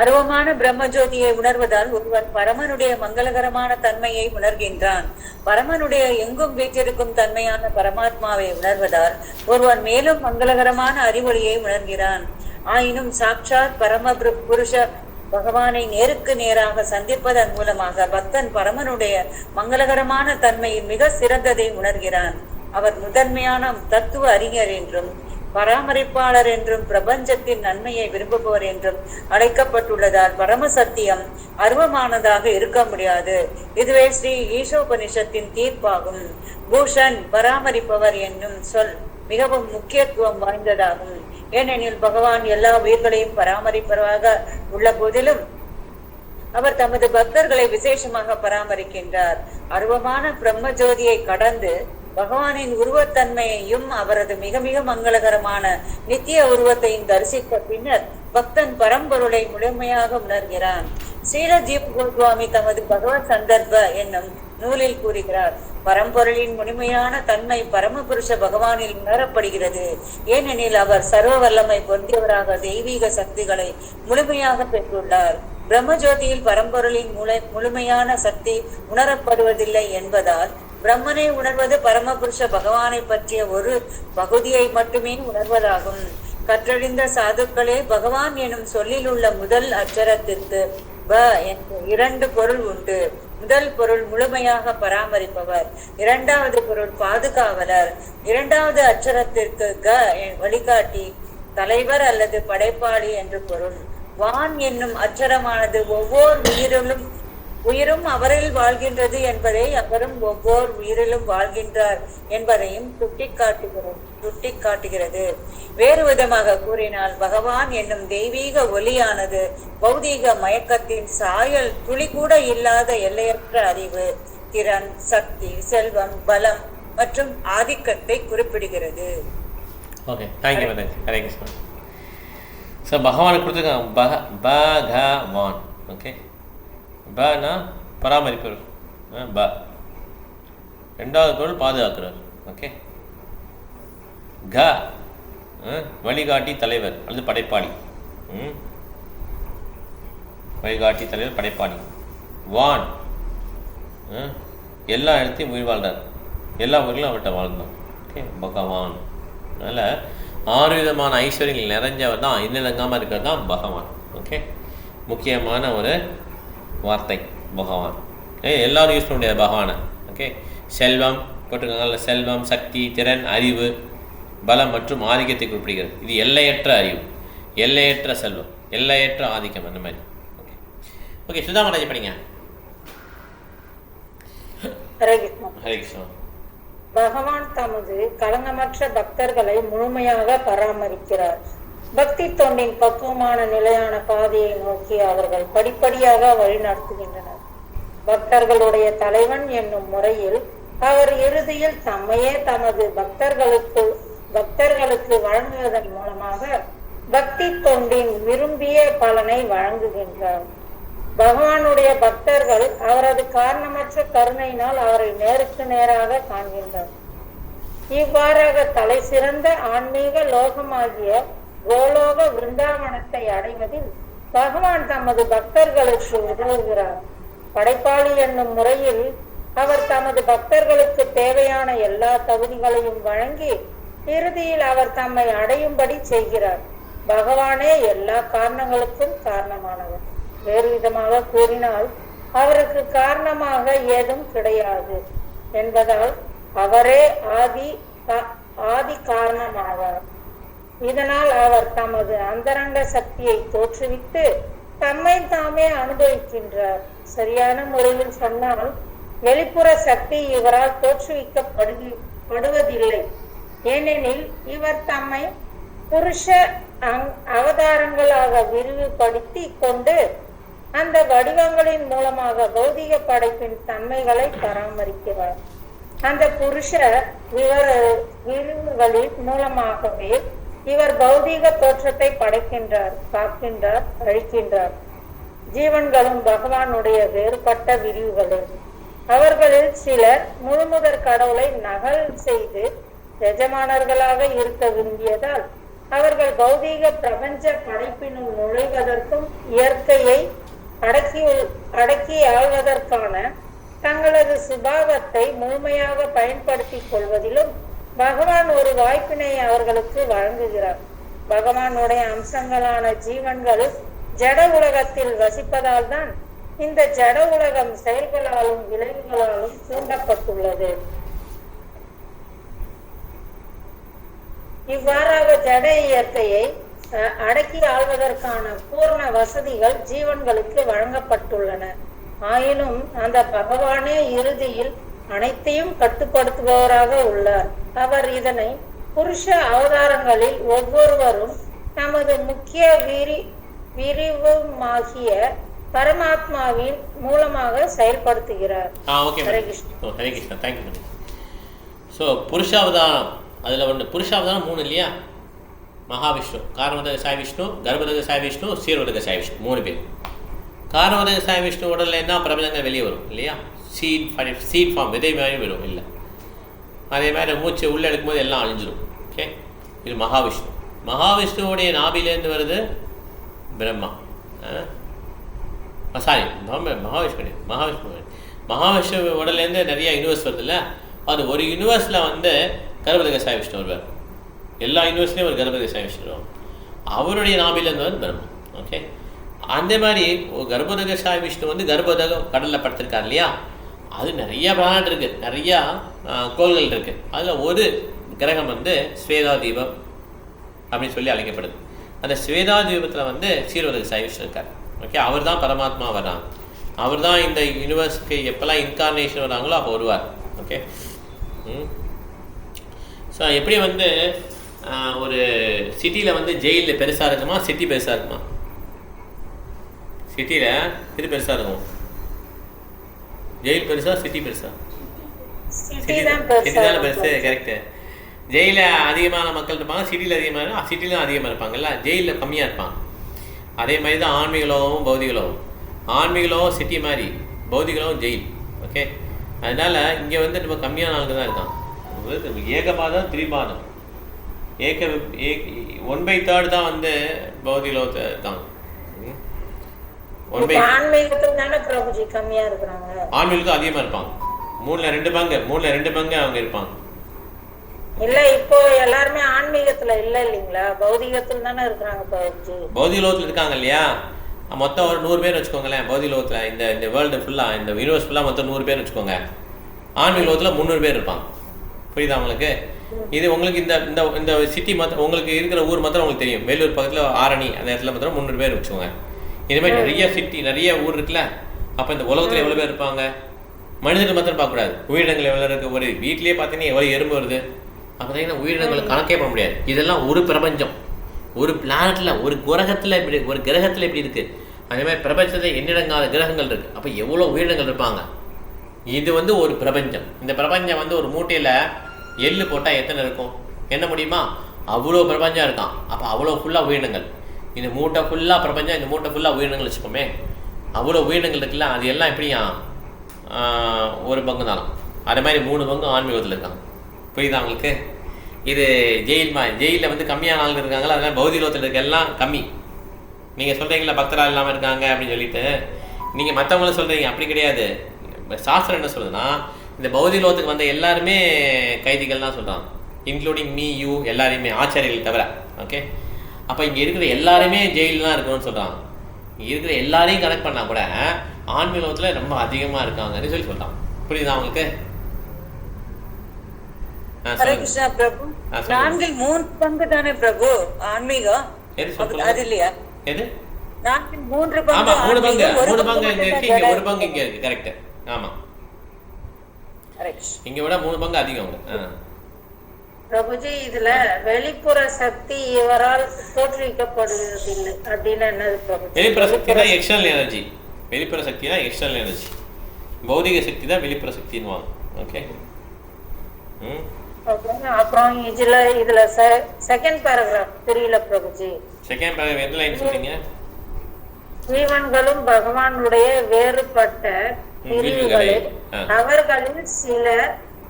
அருவமான பிரம்மஜோதியை உணர்வதால் ஒருவன் பரமனுடைய மங்களகரமான தன்மையை உணர்கின்றான். பரமனுடைய எங்கும் வீற்றிருக்கும் தன்மையான பரமாத்மாவை உணர்வதால் ஒருவன் மேலும் மங்களகரமான அறிவொளியை உணர்கிறான். ஆயினும் சாட்சாத் பரம புருஷ பகவானை நேருக்கு நேராக சந்திப்பதன் மூலமாக பக்தன் பரமனுடைய மங்களகரமான தன்மையில் மிக சிறந்ததை உணர்கிறான். அவர் முதன்மையான தத்துவ அறிஞர் என்றும் பராமரிப்பாளர் என்றும் பிரபஞ்சத்தின் நன்மையை விரும்புபவர் என்றும் அழைக்கப்பட்டுள்ளதால் பரம சத்தியம் அருவமானதாக இருக்க முடியாது. இதுவே ஸ்ரீ ஈஷோபனிஷத்தின் தீர்ப்பாகும். பூஷன் பராமரிப்பவர் என்னும் சொல் மிகவும் முக்கியத்துவம் வாய்ந்ததாகும். ஏனெனில் பகவான் எல்லா உயிர்களையும் பராமரிப்பவராக உள்ள போதிலும் அவர் தமது பக்தர்களை விசேஷமாக பராமரிக்கின்றார். அருவமான பிரம்மஜோதியை கடந்து பகவானின் உருவத்தன்மையையும் அவரது மிக மிக மங்களகரமான நித்திய உருவத்தையும் தரிசித்த பின்னர் பக்தன் பரம்பொருளை முழுமையாக உணர்கிறான். ஸ்ரீல ஜீப் கோஸ்வாமி தமது பகவத் சந்தர்ப்ப என்னும் நூலில் கூறுகிறார், பரம்பொருளின் முழுமையான தன்மை பரமபுருஷ பகவானில் உணரப்படுகிறது. ஏனெனில் அவர் சர்வ வல்லமை பொருந்தியவராக தெய்வீக சக்திகளை முழுமையாக பெற்றுள்ளார். பிரம்மஜோதியில் பரம்பொருளின் முழுமையான சக்தி உணரப்படுவதில்லை என்பதால் பிரம்மனை உணர்வது பரமபுருஷ பகவானை பற்றிய ஒரு பகுதியை மட்டுமே உணர்வதாகும். கற்றறிந்த சாதுக்களே, பகவான் எனும் சொல்லில் உள்ள முதல் அச்சரத்திற்கு ப என்ற 2 பொருள் உண்டு. முதல் பொருள் முழுமையாக பராமரிப்பவர், இரண்டாவது பொருள் பாதுகாவலர். இரண்டாவது அச்சரத்திற்கு க வழிகாட்டி, தலைவர் அல்லது படைப்பாளி என்று பொருள். வான் என்னும் அச்சரமானது ஒவ்வொரு உயிரிலும் உயிரும் அவரில் வாழ்கின்றது என்பதை அவரும் ஒவ்வொரு உயிரிலும் வாழ்கின்றார் என்பதையும் சுட்டிக்காட்டுகிறது. வேறு விதமாக கூறினால் பகவான் என்னும் தெய்வீக ஒளியானது பௌதீக மயக்கத்தின் சாயல் துளி கூட இல்லாத எல்லையற்ற அறிவு, திறன், சக்தி, செல்வம், பலம் மற்றும் ஆதிக்கத்தை குறிப்பிடுகிறது. Okay, thank you madam. Hare Krishna. So பகவானுக்கு கொடுத்துருக்காங்க பகவான். ஓகே, பனா பராமரிப்பவர், ப ரெண்டாவது பொருள் பாதுகாக்கிறார். ஓகே, க வழிகாட்டி தலைவர் அல்லது படைப்பாளி. வழிகாட்டி தலைவர் படைப்பாளி. வான் எல்லா இடத்தையும் உயிர் வாழ்றார், எல்லா உயிர்களும் அவர்கிட்ட வாழ்ந்தான். ஓகே, பகவான். அதனால் 6 விதமான ஐஸ்வர்யங்கள் நிறைஞ்சவர் தான், இன்னிலங்காமல் இருக்கிறது தான் பகவான். ஓகே, முக்கியமான ஒரு வார்த்தை பகவான். எல்லாரும் யூஸ் பண்ண முடியாது பகவானை. ஓகே, செல்வம் போட்டிருக்காங்கல்ல, செல்வம், சக்தி, திறன், அறிவு, பலம் மற்றும் ஆதிக்கத்தை குறிப்பிடுகிறது. இது எல்லையற்ற அறிவு, எல்லையற்ற செல்வம், எல்லையற்ற ஆதிக்கம், அந்த மாதிரி. ஓகே ஓகே சுதாமராஜ் படிங்க. ஹரே கிருஷ்ணா. ஹரே கிருஷ்ணா. பகவான் தமது களங்கமற்ற பக்தர்களை முழுமையாக பராமரிக்கிறார். பக்தி தொண்டின் பக்குவமான நிலையான பாதையை நோக்கி அவர்கள் படிப்படியாக வழிநடத்துகின்றனர். பக்தர்களுடைய தலைவன் என்னும் முறையில் அவர் இறுதியில் தம்மையே தமது பக்தர்களுக்கு வழங்குவதன் மூலமாக பக்தி தொண்டின் விரும்பிய பலனை வழங்குகின்றார். பகவானுடைய பக்தர்கள் அவரது காரணமற்ற கருணையினால் அவரை நேருக்கு நேராக காண்கின்றனர். இவ்வாறாக தலை சிறந்த ஆன்மீக லோகமாகிய கோலோக விருந்தாவனத்தை அடைவதில் பகவான் தமது பக்தர்களுக்கு உதவுகிறார். படைப்பாளி என்னும் முறையில் அவர் தமது பக்தர்களுக்கு தேவையான எல்லா தகுதிகளையும் வழங்கி இறுதியில் அவர் தம்மை அடையும்படி செய்கிறார். பகவானே எல்லா காரணங்களுக்கும் காரணமானவர். வேறு விதமாக கூறினால் அவருக்கு காரணமாக ஏதும் கிடையாது என்பதால் அவரே ஆதி காரணமாவார். இதனால் அவர் தமது அந்தரங்க சக்தியை தோற்றுவித்து தம்மை தாமே அனுபவிக்கின்றார். சரியான முறையில் சொன்னால் வெளிப்புற சக்தி இவரால் தோற்றுவிக்கப்படுவதில்லை. ஏனெனில் இவர் தம்மை புருஷ அவதாரங்களாக விரிவுபடுத்தி கொண்டு அந்த வடிவங்களின் மூலமாக பௌதிக படைப்பின் தன்மைகளை பராமரிக்கிறார். அந்த புருஷ விரிவுகளின் மூலமாகவே இவர் பௌதீக தோற்றத்தை படைக்கின்றார், காக்கின்றார், அழிக்கின்றார். ஜீவன்களும் பகவானுடைய வேறுபட்ட விரிவுகளே. அவர்களில் சிலர் முழுமுதற் கடவுளை நகல் செய்து எஜமானர்களாக இருக்க விரும்பியதால் அவர்கள் பௌதீக பிரபஞ்ச படைப்பினுள் நுழைவதற்கும் இயற்கையை அடக்கி ஆள்வதற்கான தங்களது சுபாவத்தை முழுமையாக பயன்படுத்தி கொள்வதிலும் பகவான் ஒரு வாய்ப்பினை அவர்களுக்கு வழங்குகிறார். பகவானுடைய அம்சங்களான ஜீவன்கள் ஜட உலகத்தில் வசிப்பதால் தான் இந்த ஜட உலகம் செயல்களாலும் விளைவுகளாலும் தூண்டப்பட்டுள்ளது. இவ்வாறாக ஜட இயற்கையை அடக்கி ஆள்வதற்கான பூர்ண வசதிகள் ஜீவன்களுக்கு வழங்கப்பட்டுள்ளன. ஆயினும் அந்த பகவானே இறுதியில் அனைத்தையும் கட்டுப்படுத்துபவராக உள்ளார். அவர் இதனை புருஷ அவதாரங்களில் ஒவ்வொருவரும் தமது முக்கிய விரிவுமாகிய பரமாத்மாவின் மூலமாக செயல்படுத்துகிறார். ஹரே கிருஷ்ணா. தேங்க்யூ. ஸோ புருஷாவதாரம், அதில் ஒன்று புருஷாவதாரம் 3 இல்லையா? மகாவிஷ்ணு, காரணவதக சாய் விஷ்ணு, கர்ப்பதக சாய் விஷ்ணு, சீர்வதக சாய் விஷ்ணு, 3 பேர். காரணவதக சாய் விஷ்ணு உடல்ல என்ன பிரபஞ்சங்கள் வெளியே வரும் இல்லையா? சீட் ஃபார்ம், விதை மாதிரி வரும் இல்லை? அதே மாதிரி மூச்சு உள்ளே எடுக்கும்போது எல்லாம் அழிஞ்சிடும். ஓகே, இது மகாவிஷ்ணு. மகாவிஷ்ணுவோடைய நாபிலேருந்து வருது பிரம்மா. சாரி, மகாவிஷ்ணு உடல்லேருந்து நிறையா யூனிவர்ஸ் வருது இல்லை? அது ஒரு யூனிவர்ஸில் கர்ப்பதக சாய் விஷ்ணு வருவார். எல்லா யூனிவர்ஸ்லேயும் ஒரு கர்ப்பதக சாய் விஷ்ணு வரும். அவருடைய நாபிலேருந்து வந்து பிரம்மா. ஓகே, அந்த மாதிரி கர்ப்பதக சாய் விஷ்ணு கர்ப்பதகம் கடலில் படுத்திருக்கார் இல்லையா? அது நிறையா பிளானட் இருக்குது, நிறையா கோள்கள் இருக்குது. அதில் ஒரு கிரகம் ஸ்வேதா தீபம் அப்படின்னு சொல்லி அழைக்கப்படுது. அந்த ஸ்வேதா தீபத்தில் சீர்வதக சாய் விஷ்ணு இருக்கார். ஓகே, அவர் தான் பரமாத்மா வர்றாங்க. அவர் தான் இந்த யூனிவர்ஸ்க்கு எப்போல்லாம் இன்கார்னேஷன் வராங்களோ அப்போ வருவார். ஓகே. ஸோ எப்படி வந்து ஒரு சிட்டியில் வந்து ஜெயிலில் பெருசாக இருக்குமா, சிட்டி பெருசாக இருக்குமா? சிட்டியில் இது பெருசாக இருக்கும். ஜெயில் பெருசா, சிட்டி பெருசா? சிட்டி தானே பெருசு. கரெக்டு. ஜெயிலில் அதிகமான மக்கள் இருப்பாங்க, சிட்டியில் அதிகமாக, சிட்டிலும் அதிகமாக இருப்பாங்கல்ல, ஜெயிலில் கம்மியாக இருப்பாங்க. அதே மாதிரி தான் ஆன்மீகலோகம் பௌதிகலோகம். ஆன்மீகலோகம் சிட்டி மாதிரி, பௌதிகலோகம் ஜெயில். ஓகே. அதனால் இங்கே வந்து நம்ம கம்மியான ஆளுங்க தான் இருக்கான். ஏகபாதம் திரிபாதம், 1/3 தான் வந்து பௌதிகலோகத்தில் இருக்காங்க. ஆன்மீகத்துக்கு அதிகமாக இருப்பாங்க. 3/2 பங்கு அவங்க இருப்பாங்க. இல்ல இப்போ எல்லாருமே ஆன்மீகத்துல இல்ல இல்லீங்களா, பௌதிகத்துல தானே இருக்காங்க. பௌதிகலோகத்துல இருக்காங்க இல்லையா? மொத்தம் ஒரு 100 பேர் வச்சுக்கோங்களேன். பௌதிகலோகத்துல இந்த வேர்ல்டு ஃபுல்லா, இந்த யூனிவர்ஸ் ஃபுல்லா மொத்தம் 100 பேர் வச்சுக்கோங்க. ஆன்மீகலோகத்துல 300 பேர் இருப்பாங்க. புரியுதா உங்களுக்கு? இது உங்களுக்கு இந்த சிட்டி மாத்திரம், உங்களுக்கு இருக்கிற ஊர் மாத்திரம் உங்களுக்கு தெரியும். வேலூர் பக்கத்துல ஆரணி அந்த இடத்துல மாத்திரம் 300 பேர் வச்சுக்கோங்க. இது மாதிரி நிறைய சிட்டி, நிறைய ஊர் இருக்குல்ல. அப்போ இந்த உலகத்துல எவ்வளவு பேர் இருப்பாங்க? மனிதர்கள் மாத்திரம் பார்க்கக்கூடாது, உயிரினங்கள் எவ்வளோ இருக்கு. ஒரு வீட்லேயே பார்த்தீங்கன்னா எவ்வளோ எறும்பு வருது. அப்போ பார்த்தீங்கன்னா உயிரினங்கள் கணக்கே பண்ண முடியாது. இதெல்லாம் ஒரு பிரபஞ்சம், ஒரு பிளானட்ல, ஒரு கிரகத்தில் இப்படி, ஒரு கிரகத்தில் இப்படி இருக்குது. அதே மாதிரி பிரபஞ்சத்தில் எண்ணிடங்காத கிரகங்கள் இருக்குது. அப்போ எவ்வளோ உயிரினங்கள் இருப்பாங்க. இது வந்து ஒரு பிரபஞ்சம். இந்த பிரபஞ்சம் வந்து ஒரு மூட்டையில் எள்ளு போட்டால் எத்தனை இருக்கும் என்ன முடியுமா? அவ்வளோ பிரபஞ்சம் இருக்கான். அப்போ அவ்வளோ ஃபுல்லாக உயிரினங்கள். இந்த மூட்டை ஃபுல்லாக பிரபஞ்சம், இந்த மூட்டை ஃபுல்லாக உயிரினங்கள் வச்சுப்போமே. அவ்வளோ உயிரினங்கள் இருக்குல்ல, அது எல்லாம் எப்படியா ஒரு பங்கு தானே. அதே மாதிரி 3 பங்கு ஆன்மீகத்தில் இருக்காங்க. புரியுதா உங்களுக்கு? இது ஜெயிலில் வந்து கம்மியான ஆளுங்க இருக்காங்களா, அதெல்லாம் பௌதிகலோகத்தில் இருக்க எல்லாம் கம்மி. நீங்கள் சொல்கிறீங்களா பக்தராக இல்லாமல் இருக்காங்க அப்படின்னு சொல்லிட்டு, நீங்கள் மற்றவங்களும் சொல்கிறீங்க. அப்படி கிடையாது. சாஸ்திரம் என்ன சொல்லுதுன்னா, இந்த பௌதிகலோகத்துக்கு வந்த எல்லாருமே கைதிகள் தான் சொல்கிறாங்க, இன்க்ளூடிங் மீ, யூ, எல்லாரையுமே, ஆச்சாரியர்கள் தவிர. ஓகே. அப்போ இங்கே இருக்கிற எல்லாருமே ஜெயிலில் தான் இருக்கணும்னு சொல்கிறாங்க. இங்கே இருக்கிற எல்லாரையும் கனெக்ட் பண்ணால் கூட ஆன்மீகத்தில் ரொம்ப அதிகமாக இருக்காங்கன்னு சொல்லி சொல்கிறாங்க. புரியுதா உங்களுக்கு? ஹரே கிருஷ்ணா பிரபு. 4/3 பங்கு தானே பிரபு ஆன்மீகம், அது இல்லையா? எது? 4/3 பங்கு. ஆமா, 3 பங்கு இங்க இருக்கு, இங்க 1 பங்கு இங்க இருக்கு. கரெக்ட். ஆமா, இங்க விட 3 பங்கு அதிகம். பிரபுஜி, இதுல வெளிப்புற சக்தி இவரால் தோற்றுவிக்கப்படுகிறது இல்லை அப்படின்னு என்னது பிரபு? வெளிப்புற சக்தி தான் எக்ஸ்டர்னல் எனர்ஜி. வெளிப்புற சக்தி தான் எக்ஸ்டர்னல் எனர்ஜி. பௌதிக சக்தி தான் வெளிப்புற சக்தின்னு. ஓகே. அப்புறம் இதுல செகண்ட் பேராகிராஃப் புரியல பிரபுஜி. செகண்ட் பேராகிராஃப் எந்த லைன் சொல்றீங்க? ஜீவன்களும் பகவானுடைய வேறுபட்ட பிரிவுகளில் அவர்களில் சிலர்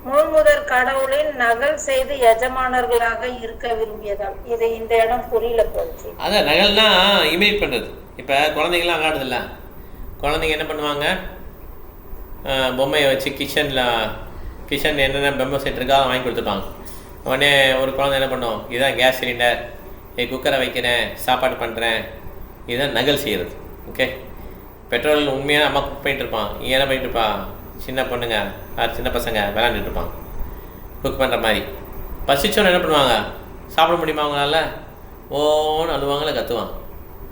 மூழ்முதற் கடவுளின் நகல் செய்து எஜமானர்களாக இருக்க விரும்பியதால். இது இந்த இடம் புரியல போச்சு. அதான் நகல்னா இமிடேட் பண்றது. இப்ப குழந்தைங்களாம் விளையாடுதில்ல, குழந்தைங்க என்ன பண்ணுவாங்க, பொம்மையை வச்சு கிச்சன் என்னென்ன பொம்மை செட் இருக்கோ வாங்கி கொடுத்துருப்பாங்க. உடனே ஒரு குழந்தை என்ன பண்ணும், இதுதான் கேஸ் சிலிண்டர், குக்கரை வைக்கிறேன், சாப்பாடு பண்ணுறேன், இதுதான் நகல் செய்கிறது. ஓகே. பெட்ரோல் உண்மையான அம்மா குக் பண்ணிட்டு இருப்பான், இங்கே என்ன பண்ணிட்டு இருப்பா, சின்ன பொண்ணுங்க, சின்ன பசங்க விளையாண்டுட்டு இருப்பாங்க குக் பண்ணுற மாதிரி. பசிச்சோன்னு என்ன பண்ணுவாங்க, சாப்பிட முடியுமா அவங்களால? ஓன்னு அழுவாங்கள, கற்றுவாங்க.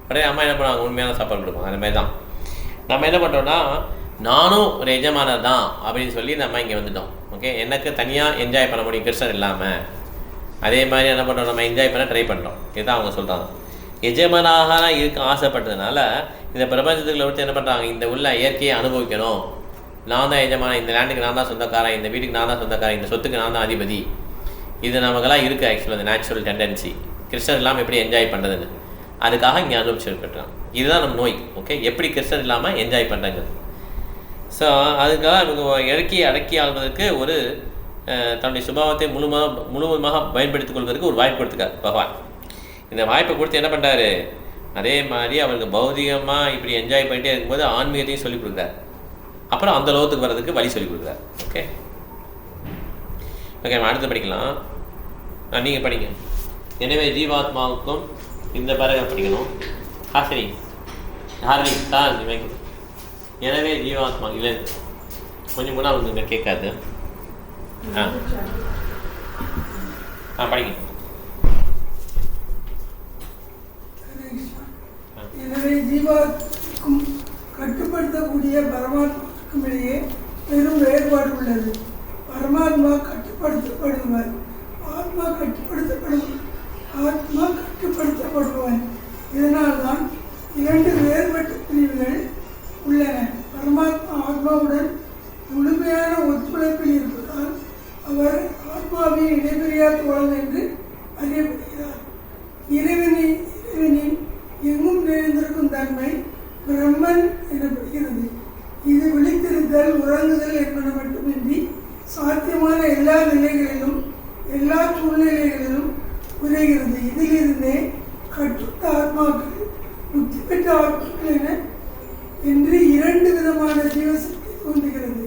உடனே அம்மா என்ன பண்ணுவாங்க, உண்மையான சாப்பாடு கொடுப்பாங்க. அந்த மாதிரி தான் நம்ம என்ன பண்ணுறோன்னா, நானும் ஒரு எஜமானர் தான் அப்படின்னு சொல்லி நம்ம இங்கே வந்துட்டோம். ஓகே. எனக்கு தனியாக என்ஜாய் பண்ண முடியும் கிருஷ்ணன் இல்லாமல். அதே மாதிரி என்ன பண்ணுறோம், நம்ம என்ஜாய் பண்ண ட்ரை பண்ணுறோம். இதுதான் அவங்க சொல்கிறாங்க. எஜமானாக இருக்க ஆசைப்பட்டதுனால இந்த பிரபஞ்சத்துக்குள்ள விட்டு என்ன பண்ணுறாங்க, இந்த உள்ள இயற்கையை அனுபவிக்கணும், நான் தான் எஜமான, இந்த லேண்டுக்கு நான் தான் சொந்தக்காரன், இந்த வீட்டுக்கு நான் தான் சொந்தக்காரன், இந்த சொத்துக்கு நான் தான் அதிபதி. இது நமக்கெல்லாம் இருக்குது ஆக்சுவலாக, அந்த நேச்சுரல் டெண்டன்சி. கிருஷ்ணன் இல்லாமல் எப்படி என்ஜாய் பண்ணுறதுன்னு அதுக்காக இங்கே அனுபவிச்சுருக்கட்டும். இதுதான் நம்ம நோய். ஓகே. எப்படி கிருஷ்ணன் இல்லாமல் என்ஜாய் பண்ணுறங்கிறது. ஸோ அதுக்காக இவங்க இறக்கியை அடக்கி ஆள்வதற்கு ஒரு தன்னுடைய சுபாவத்தை முழுவதுமாக பயன்படுத்திக் கொள்வதற்கு ஒரு வாய்ப்பு கொடுத்துருக்கார் பகவான். இந்த வாய்ப்பை கொடுத்து என்ன பண்ணுறாரு, அதே மாதிரி அவருக்கு பௌதிகமாக இப்படி என்ஜாய் பண்ணிட்டே இருக்கும்போது ஆன்மீகத்தையும் சொல்லிக் கொடுக்குறாரு. அப்புறம் அந்த லோகத்துக்கு வர்றதுக்கு வழி சொல்லிக் கொடுக்குறாரு. ஓகே. ஓகே, நம்ம அடுத்து படிக்கலாம். நீங்கள் படிங்க. எனவே ஜீவாத்மாவுக்கும் இந்த பேராகிராஃப் படிக்கணும். சரி, ஹார்வி சார் வைக்கணும். எனவே ஜீவாத்மா இல்லை, கொஞ்சம் கூட அவங்க கேட்காது. படிங்க. எனவே ஜீவாத்மாவுக்கும் கட்டுப்படுத்தக்கூடிய இருக்கக்கூடிய பரமாத்மாவுக்கும் இடையே பெரும் வேறுபாடு உள்ளது. பரமாத்மா கட்டுப்படுத்தப்படுவார், ஆத்மா கட்டுப்படுத்தப்படுவார். இதனால்தான் 2 வேறுபட்ட பிரிவுகள் உள்ளன. பரமாத்மா ஆத்மாவுடன் முழுமையான ஒத்துழைப்பில் இருப்பதால் அவர் ஆத்மாவின் இடைபெறியா தோழன் என்று அறியப்படுகிறார். இறைவனின் எங்கும் நிறைந்திருக்கும் தன்மை பிரம்மன் எனப்படுகிறது. இது விழித்திருத்தல், உறங்குதல் என்பது மட்டுமின்றி சாத்தியமான எல்லா நிலைகளிலும் எல்லா சூழ்நிலைகளிலும் உரைகிறது. இதிலிருந்தே கட்டுட்ட ஆத்மாக்கள், முக்தி பெற்ற ஆத்மாக்கள் என்று 2 விதமான ஜீவசக்தி தோன்றுகிறது.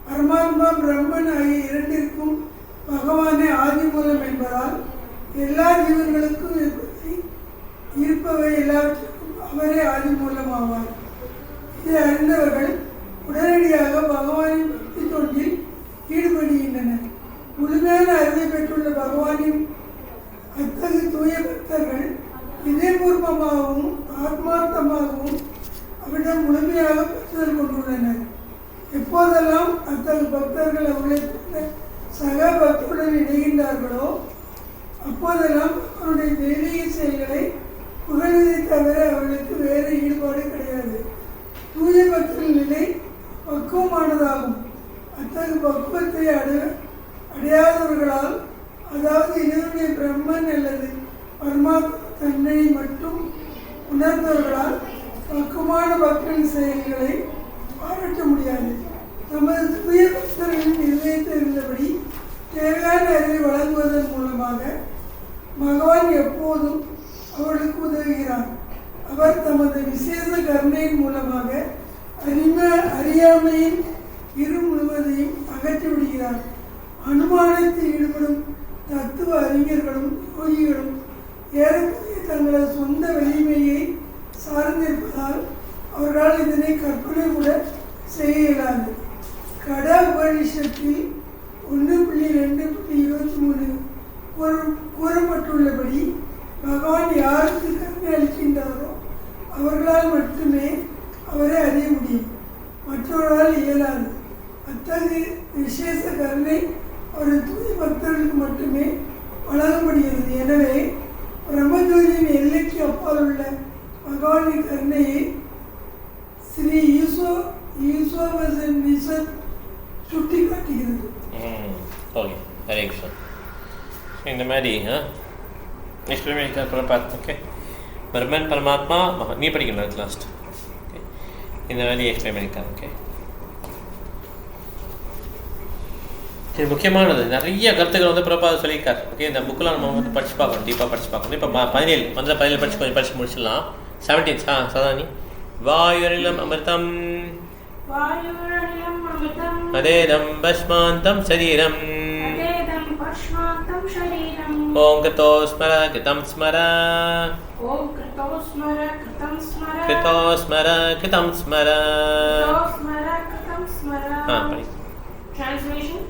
பரமாத்மா பிரம்மன் ஆகிய இரண்டிற்கும் பகவானே ஆதி மூலம் என்பதால் எல்லா ஜீவன்களுக்கும் இருப்பவை எல்லாவற்றிற்கும் அவரே ஆதி மூலம் ஆவார். இதை அறிந்தவர்கள் உடனடியாக பகவானின் பக்தி தொண்டில் ஈடுபடுகின்றனர். முழுமையான அறிவை பெற்றுள்ள பகவானின் அத்தகைய தூய பக்தர்கள் இதயபூர்வமாகவும் ஆத்மார்த்தமாகவும் அவரிடம் முழுமையாக பற்றுதல் கொண்டுள்ளனர். எப்போதெல்லாம் அத்தகைய பக்தர்கள் அவர்களை சக பக்தருடன் இணைகின்றார்களோ அப்போதெல்லாம் அவருடைய தெய்வீக செயல்களை புகழ்வதை தவிர அவர்களுக்கு வேறு ஈடுபாடு கிடையாது. தூய பக்தரின் நிலை பக்குவமானதாகும். அத்தகைய பக்குவத்தை அடையாதவர்களால், அதாவது இதனுடைய பிரம்மன் அல்லது பரமாத்மா தன்மையை மட்டும் உணர்ந்தவர்களால் பக்குவமான பக்தரின் செயல்களை பாராட்ட முடியாது. நமது தூய பக்தர்களின் இதயத்தில் இருந்தபடி தேவையான அறிவை வழங்குவதன் மூலமாக பகவான் எப்போதும் அவர்களுக்கு உதவுகிறார். அவர் தமது விசேஷ கருணையின் மூலமாக அறியாமையின் முழுவதையும் அகற்றி விடுகிறார். அனுமானத்தில் ஈடுபடும் தத்துவ அறிஞர்களும் யோகிகளும் ஏறக்குறைய தங்களது சொந்த வலிமையை சார்ந்திருப்பதால் அவர்களால் இதனை கற்பனை கூட செய்ய இயலாது. கட உபநிஷத்தில் 1.2.23 கூறப்பட்டுள்ளபடி பகவான் யாருக்கு கருணை அளிக்கின்றாரோ அவர்களால் மட்டுமே அவரை அறிய முடியும், மற்றவர்களால் இயலாது. அத்தகைய விசேஷ கருணை அவரது தூய பக்தர்களுக்கு மட்டுமே வழங்கப்படுகிறது. எனவே பிரம்மஜோதியின் எல்லைக்கு அப்பால் உள்ள பகவானின் கருணையை ஸ்ரீ ஈஸ்வரன் சுட்டி காட்டுகிறது. ஓகே, ஹரே கிருஷ்ணா. இந்த மாதிரி எக்ஸ்பிளைன் பார்த்து. ஓகே, பிரம்மன் பரமாத்மா நீ படிக்கணும் லாஸ்ட். ஓகே, இந்த மாதிரி எக்ஸ்பிளைன் பண்ணியிருக்காங்க. ஓகே, இது முக்கியமானது. நிறைய கருத்துக்கள் வந்து பிரபாத சொல்லியிருக்கார். ஓகே, இந்த புக்கில் நம்ம வந்து படிச்சு பார்க்கணும், டீப்பாக படிச்சு பார்க்கணும். இப்போ 17 படிச்சு கொஞ்சம் படிச்சு முடிச்சிடலாம். 17 சதானி வாயுரிலம் அமிர்தம் அதேதம் பஸ்மாந்தம் சரீரம் ஓம் கிருதோ ஸ்மர கிருதம் ஸ்மர கிருதோ ஸ்மர கிருதம் ஸ்மர. Translation: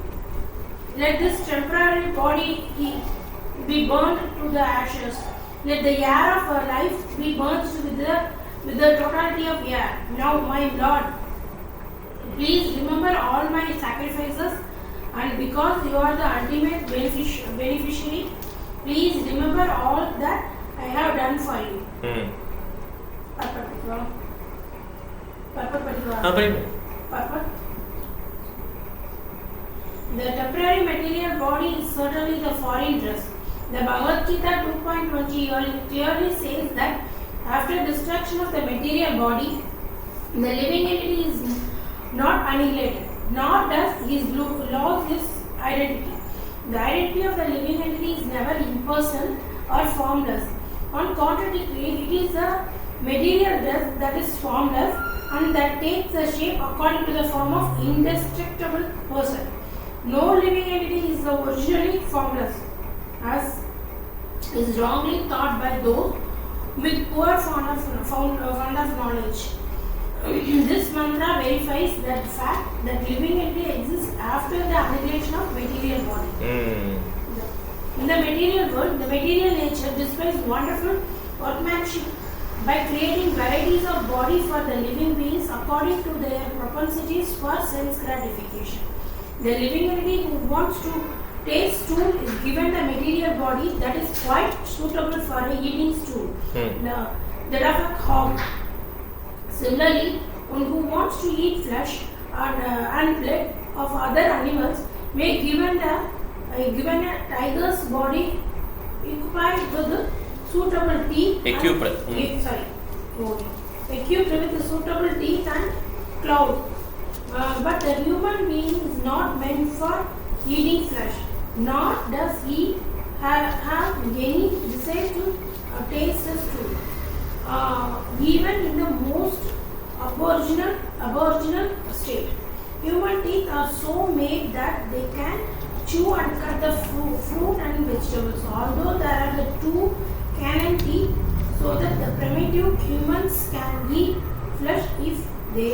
Let this temporary body be burned to the ashes. Let the air of our life be burnt with the totality of air. Now, my Lord, please remember all my sacrifices, and because you are the ultimate beneficiary, please remember all that I have done for you. The temporary material body is certainly the foreign dress. The Bhagavad Gita 2.20 clearly says that after destruction of the material body, the living entity is not annihilated, nor does his lose his identity. The identity of the living entity is never impersonal or formless. On contrary, it is a material dress that is formless and that takes the shape according to the form of indestructible person. No living entity is originally formless, as is wrongly thought by those with poor fund of knowledge. This mantra verifies that fact that living entity exists after the annihilation of material body. In the material world, the material nature displays wonderful workmanship by creating varieties of bodies for the living beings according to their propensities for sense gratification. The living entity who wants to taste stool is given the material body that is quite suitable for a eating stool, that of a hog. Similarly, one who wants to eat flesh and blood of other animals may given a tiger's body equipped with suitable teeth. Equipped with suitable teeth and claws. But the human being is not meant for eating flesh, nor does he have any desire to taste his food. Even in the most aboriginal state, human teeth are so made that they can chew and cut the fruit and vegetables. Although there are the two canine teeth, so that the primitive humans can eat flesh if they